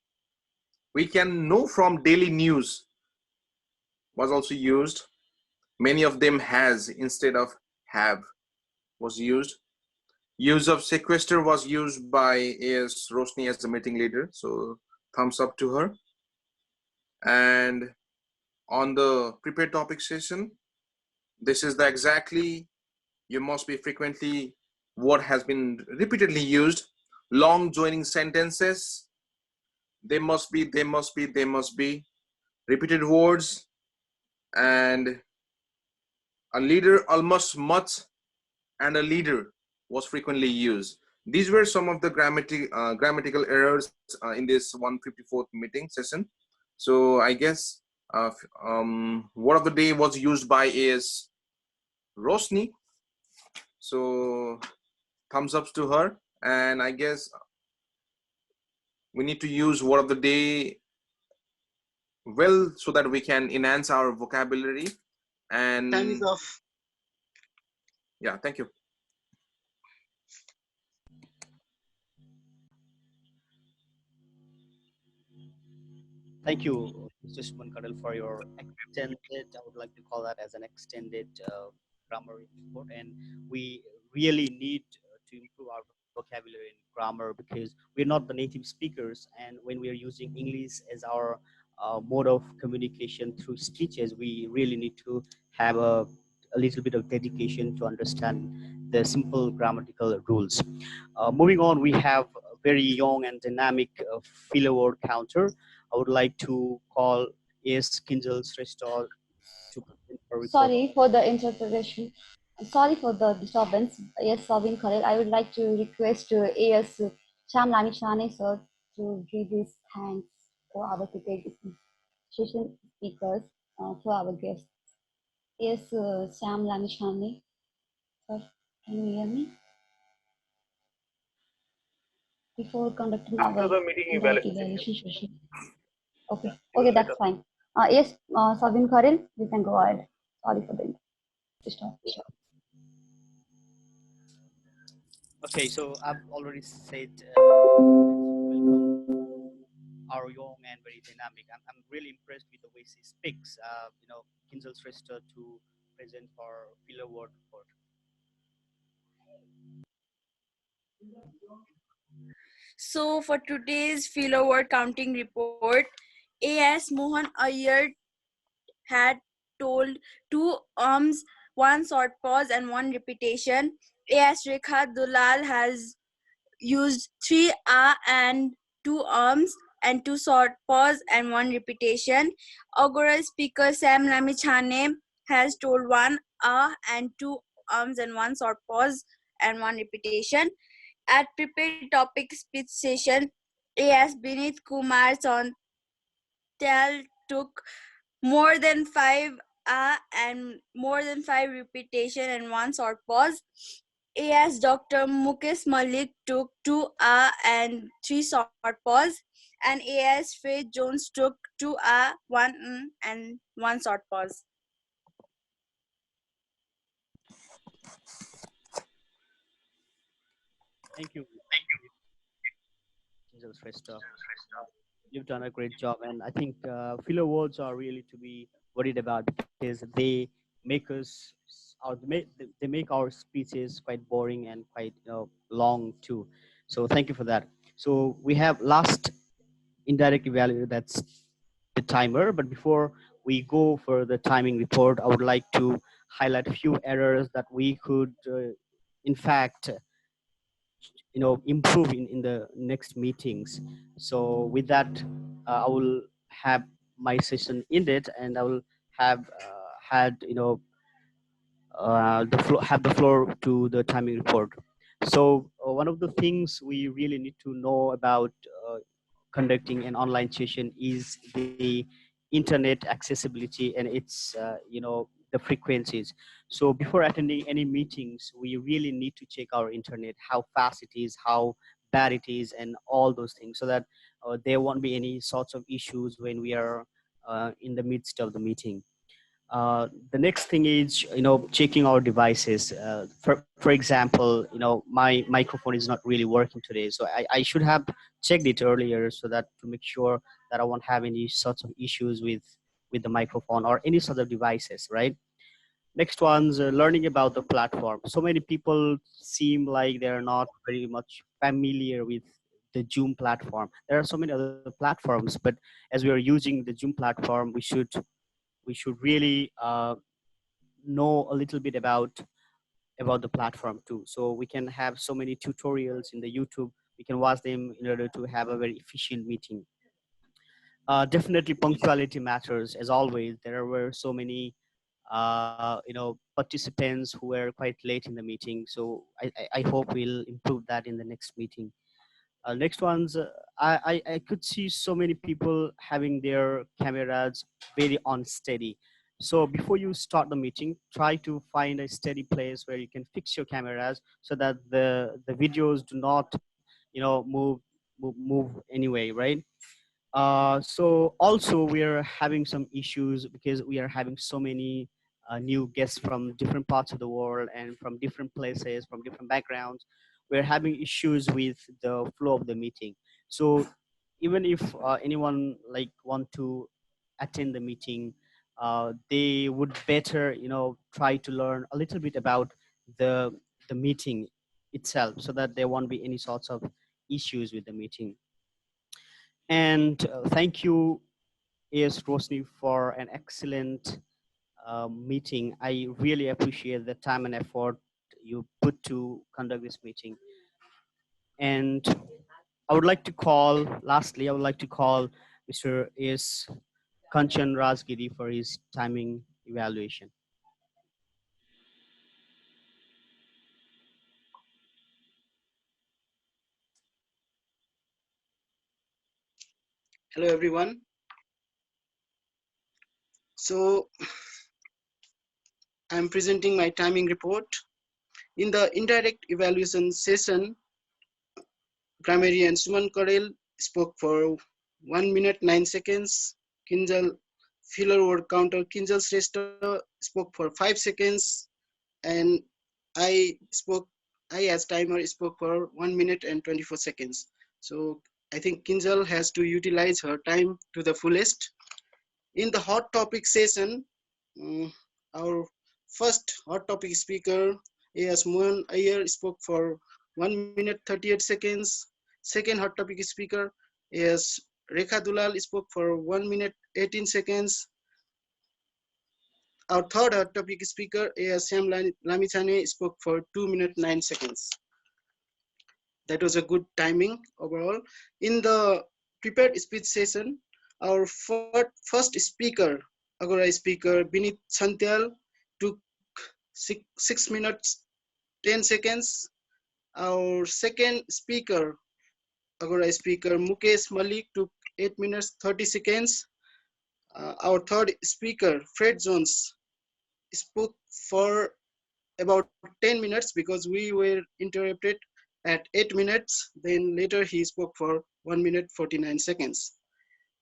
"We can know from daily news" was also used. Many of them has instead of have was used. Use of sequester was used by AS Rosni as the meeting leader, so thumbs up to her. And on the prepared topic session, this is the exactly you must be frequently what has been repeatedly used. Long joining sentences, they must be, they must be, they must be, repeated words, and a leader almost much, and a leader was frequently used. These were some of the grammatical errors in this 154th meeting session. So I guess word of the day was used by is Rosni. So thumbs ups to her. And I guess we need to use word of the day well so that we can enhance our vocabulary. And Time is off. yeah, thank you. Thank you, Mr. Shman Kadal, for your extended, I would like to call that as an extended grammar report. And we really need to improve our vocabulary in grammar because we're not the native speakers. And when we are using English as our mode of communication through speeches, we really need to have a little bit of dedication to understand the simple grammatical rules. Moving on, we have a very young and dynamic filler word counter. I would like to call is Kinjal Shrestha to present her report. Sorry for the interpretation. Sorry for the disturbance. Yes, Sabin Khalil. I would like to request AS Sham Lami Shane sir to give his thanks for our prepared session speakers, for our guests. Yes, Sham Lami Shane sir, can you hear me? Before conducting After our the meeting indirect evaluation evaluation session. Okay, you okay, will let that's us. fine. Yes, Sabin Khalil, you can go ahead. Sorry for the disturbance. Okay, so I've already said welcome our young and very dynamic. I'm really impressed with the way she speaks. Kinjal Shrestha to present her filler word report. So for today's filler word counting report, AS Mohan Iyer had told two arms, one short pause and one repetition. AS Rekha Dulal has used three and two arms and two short pause and one repetition. Agora speaker Sam Lamichane has told one and two arms and one short pause and one repetition. At prepared topic speech session, AS Binit Kumar Sontel took more than five and more than five repetition and one short pause. AS Dr. Mukesh Malik took two and three short pause, and AS Faith Jones took two one and one short pause. Thank you, Kinjal Shrestha. You've done a great job, and I think filler words are really to be worried about because they make us, or they make our speeches quite boring and quite long too. So thank you for that. So we have last indirect evaluator, that's the timer. But before we go for the timing report, I would like to highlight a few errors that we could, in fact, improve in the next meetings. So with that, I will have my session ended, and I will have had have the floor to the timing report. So one of the things we really need to know about conducting an online session is the internet accessibility and its the frequencies. So before attending any meetings, we really need to check our internet, how fast it is, how bad it is, and all those things, so that there won't be any sorts of issues when we are in the midst of the meeting. The next thing is checking our devices. For example, my microphone is not really working today, so I should have checked it earlier so that to make sure that I won't have any sorts of issues with the microphone or any sort of devices, right? Next one's learning about the platform. So many people seem like they're not very much familiar with the Zoom platform. There are so many other platforms, but as we are using the Zoom platform, we should really know a little bit about the platform too. So we can have so many tutorials in the YouTube. We can watch them in order to have a very efficient meeting. Definitely punctuality matters as always. There were so many participants who were quite late in the meeting. So I hope we'll improve that in the next meeting. Next ones, I could see so many people having their cameras very unsteady. So before you start the meeting, try to find a steady place where you can fix your cameras so that the videos do not, move anyway, right? So also we are having some issues because we are having so many new guests from different parts of the world and from different places, from different backgrounds. We're having issues with the flow of the meeting. So even if anyone like want to attend the meeting, they would better, try to learn a little bit about the the meeting itself so that there won't be any sorts of issues with the meeting. And thank you, AS Rosni, for an excellent meeting. I really appreciate the time and effort you put to conduct this meeting. And lastly, I would like to call Mr. AS Kanchan Rajgiri for his timing evaluation. Hello, everyone. So I'm presenting my timing report. In the indirect evaluation session, grammarian Suman Karel spoke for 1 minute 9 seconds. Kinjal filler word counter Kinjal Shrestha spoke for 5 seconds, and I spoke. I as timer spoke for 1 minute and 24 seconds. So I think Kinjal has to utilize her time to the fullest. In the hot topic session, our first hot topic speaker, A.S. Mohan Iyer, spoke for 1 minute 38 seconds. Second hot topic speaker, A.S. Rekha Dulal, spoke for 1 minute 18 seconds. Our third hot topic speaker, A.S. Sam Lamichane, spoke for 2 minutes 9 seconds. That was a good timing overall. In the prepared speech session, our first speaker, Agora speaker, Binit Santyal, took 6 minutes 10 seconds. Our second speaker, Agora speaker, Mukesh Malik, took 8 minutes 30 seconds. Our third speaker, Fred Jones, spoke for about 10 minutes because we were interrupted at 8 minutes. Then later he spoke for 1 minute 49 seconds.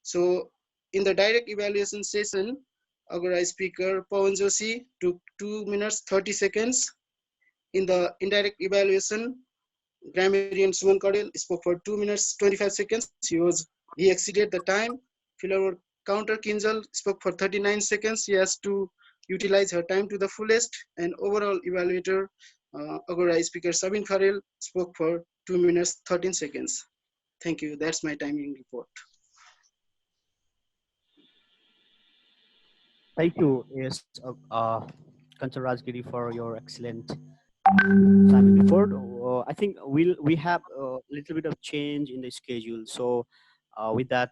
So in the direct evaluation session, Agora speaker Pawan Joshi took 2 minutes 30 seconds. In the indirect evaluation, grammarian Suman Kadel spoke for 2 minutes 25 seconds. He exceeded the time. Filler counter Kinjal spoke for 39 seconds. He has to utilize her time to the fullest. And overall evaluator, Agora speaker Sabin Kharel, spoke for 2 minutes 13 seconds. Thank you. That's my timing report. Thank you, AS Kanchan Rajgiri, for your excellent timing report. I think we have a little bit of change in the schedule. So with that,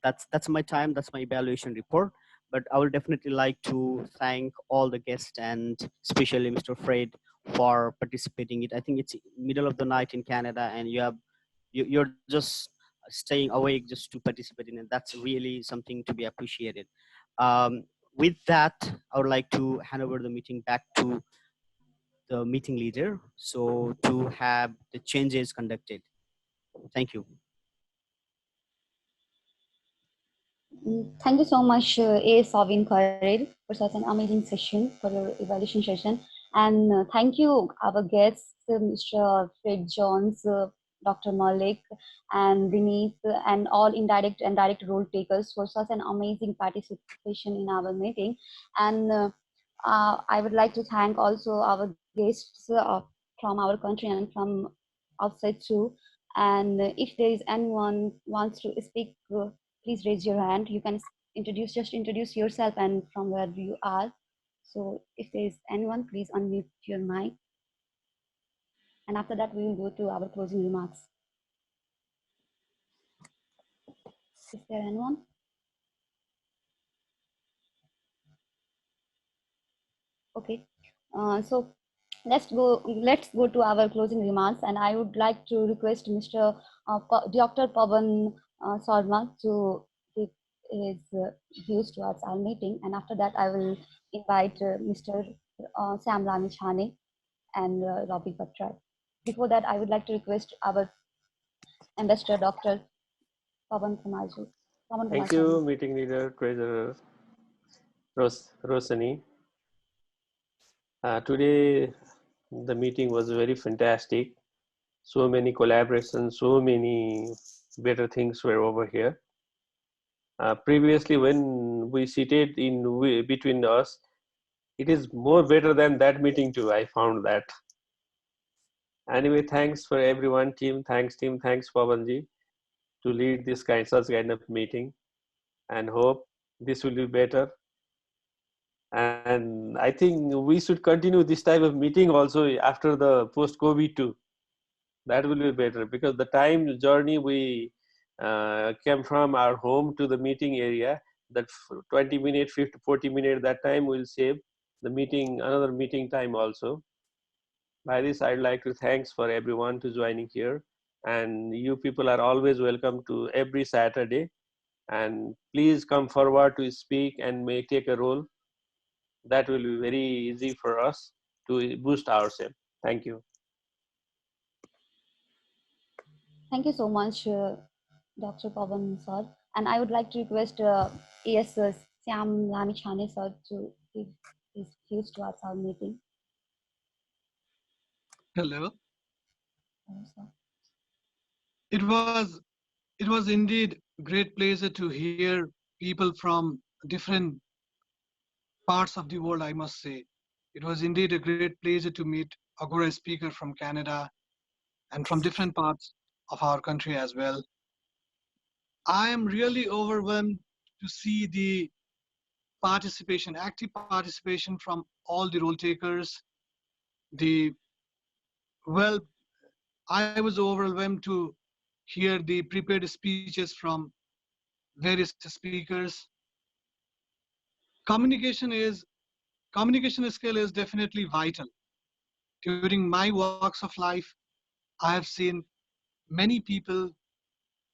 that's my time. That's my evaluation report. But I would definitely like to thank all the guests and especially Mr. Fred for participating. I think it's middle of the night in Canada, and you're just staying awake just to participate in it. That's really something to be appreciated. Um, with that, I would like to hand over the meeting back to the meeting leader, so to have the changes conducted. Thank you. Thank you so much, A. Savin Kharel, for such an amazing session, for your evaluation session. And thank you, our guests, Mr. Fred Jones, Dr. Malik, and Beneath, and all indirect and direct role takers for such an amazing participation in our meeting. And I would like to thank also our guests from our country and from outside too. And if there is anyone wants to speak, please raise your hand. You can just introduce yourself and from where you are. So if there is anyone, please unmute your mic. And after that, we will go to our closing remarks. Is there anyone? Okay. So let's go to our closing remarks, and I would like to request Mr. Dr. Pavan Sarma to give his views towards our meeting, and after that I will invite Mr. Sam Lamichhane and Robbie Batra. Before that, I would like to request our Ambassador Dr. Pavan Kumar Thank Sarma. you, meeting leader, treasurer Rosani. Today, the meeting was very fantastic. So many collaborations, so many better things were over here. Previously, when we seated in between us, it is more better than that meeting too. I found that. Anyway, thanks for everyone, team. Thanks Pavanji, to lead this such kind of meeting, and hope this will be better. And I think we should continue this type of meeting also after the post-COVID too. That will be better, because the time journey we came from our home to the meeting area, that 20 minutes, 50, 40 minutes, that time will save the meeting, another meeting time also. By this, I'd like to thanks for everyone to joining here. And you people are always welcome to every Saturday. And please come forward to speak and may take a role. That will be very easy for us to boost ourselves. Thank you. Thank you so much, Dr. Pavan sir. And I would like to request AS Syam Lamichhane sir to give his views towards our meeting. Hello. Hello, sir. It was indeed great pleasure to hear people from different parts of the world, I must say. It was indeed a great pleasure to meet Agora speaker from Canada and from different parts of our country as well. I am really overwhelmed to see the participation, active participation from all the role takers. Well, I was overwhelmed to hear the prepared speeches from various speakers. Communication skill is definitely vital. During my walks of life, I have seen many people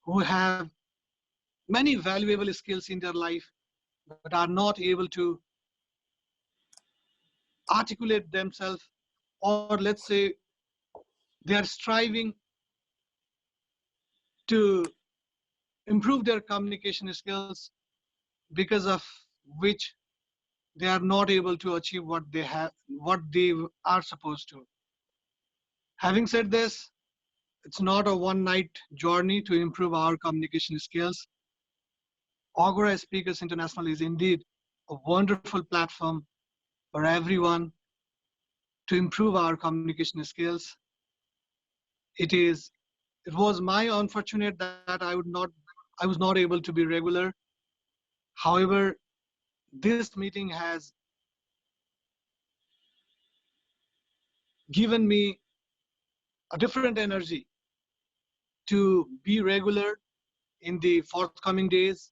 who have many valuable skills in their life, but are not able to articulate themselves, or let's say they are striving to improve their communication skills, because of which they are not able to achieve what they are supposed to. Having said this, it's not a one-night journey to improve our communication skills. Agora Speakers International is indeed a wonderful platform for everyone to improve our communication skills. It was my unfortunate that I was not able to be regular. However, this meeting has given me a different energy to be regular in the forthcoming days.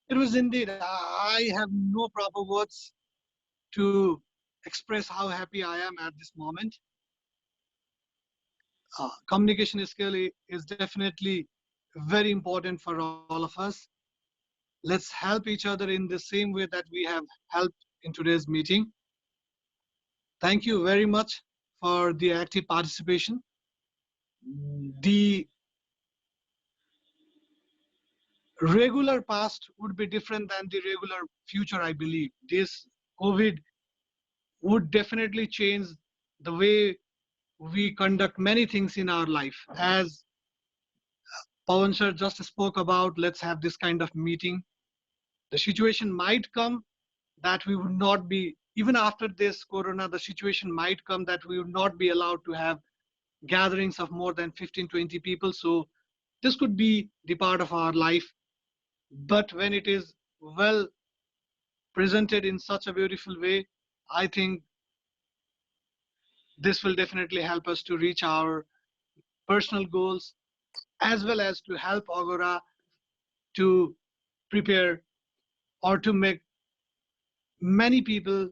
It was indeed, I have no proper words to express how happy I am at this moment. Communication skill is definitely very important for all of us. Let's help each other in the same way that we have helped in today's meeting. Thank you very much for the active participation. The regular past would be different than the regular future, I believe. This COVID would definitely change the way we conduct many things in our life. As Pawan sir just spoke about, let's have this kind of meeting. The situation might come that we would not be even after this corona, the situation might come that we would not be allowed to have gatherings of more than 15-20 people. So this could be the part of our life. But when it is well presented in such a beautiful way, I think this will definitely help us to reach our personal goals, as well as to help Agora to prepare or to make many people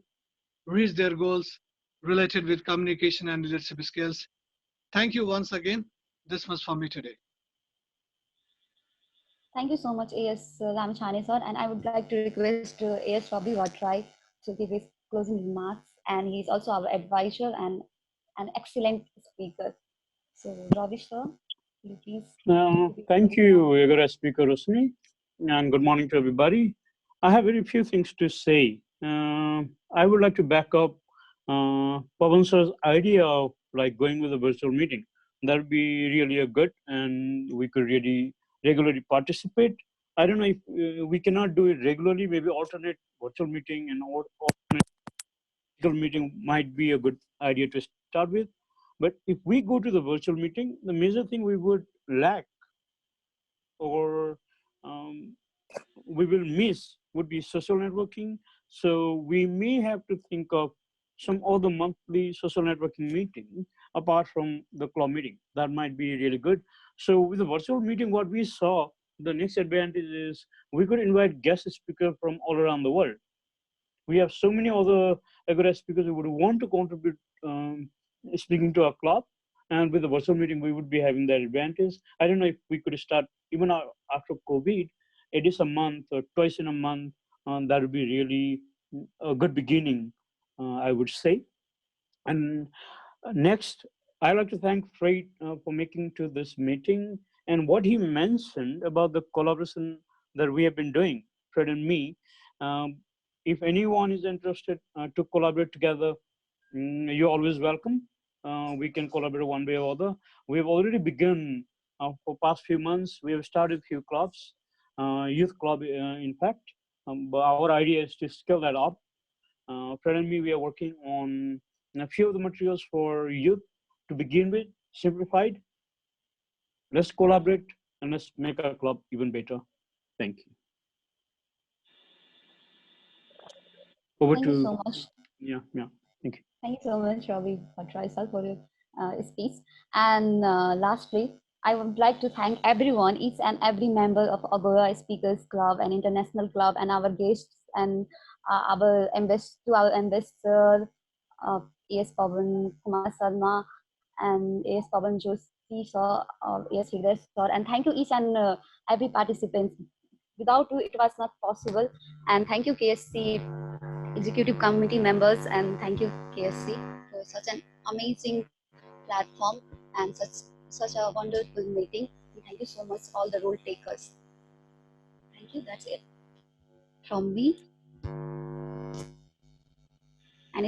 reach their goals related with communication and leadership skills. Thank you once again. This was for me today. Thank you so much, A.S. Ramachani sir, and I would like to request A.S. Ravi Vatrai to give his closing remarks, and he's also our advisor and an excellent speaker. So, Ravi sir, will you please give his Thank closing you, remarks? Egora Speaker Rosni, and good morning to everybody. I have very few things to say. I would like to back up Pavan sir's idea of like going with a virtual meeting. That would be really a good, and we could really regularly participate. I don't know if we cannot do it regularly. Maybe alternate virtual meeting and alternate physical meeting might be a good idea to start with. But if we go to the virtual meeting, the major thing we would lack or we will miss would be social networking. So we may have to think of some other monthly social networking meeting apart from the club meeting. That might be really good. So with the virtual meeting, what we saw, the next advantage is we could invite guest speakers from all around the world. We have so many other Agora speakers who would want to contribute speaking to our club. And with the virtual meeting, we would be having that advantage. I don't know if we could start even after COVID, it is a month or twice in a month. That would be really a good beginning, I would say. And next, I'd like to thank Fred for making to this meeting and what he mentioned about the collaboration that we have been doing, Fred and me. Um, if anyone is interested to collaborate together, you're always welcome. We can collaborate one way or other. We have already begun for past few months. We have started few clubs, youth club in fact. But our idea is to scale that up. Fred and me, we are working on a few of the materials for youth to begin with, simplified. Let's collaborate and let's make our club even better. Thank you. Over Thank you to, so much. yeah. Thank you. Thank you so much, Ravi Bhattrai for your speech. And lastly, I would like to thank everyone, each and every member of Agora Speakers Club and International Club, and our guests and our ambassador, A.S. Pavan Kumar Sharma and A.S. Pavan Joshi sir, A.S. Higresh sir, and thank you each and every participant. Without you, it was not possible. And thank you, KSC executive committee members, and thank you KSC for such an amazing platform and such a wonderful meeting. And thank you so much all the role takers. Thank you. That's it from me. And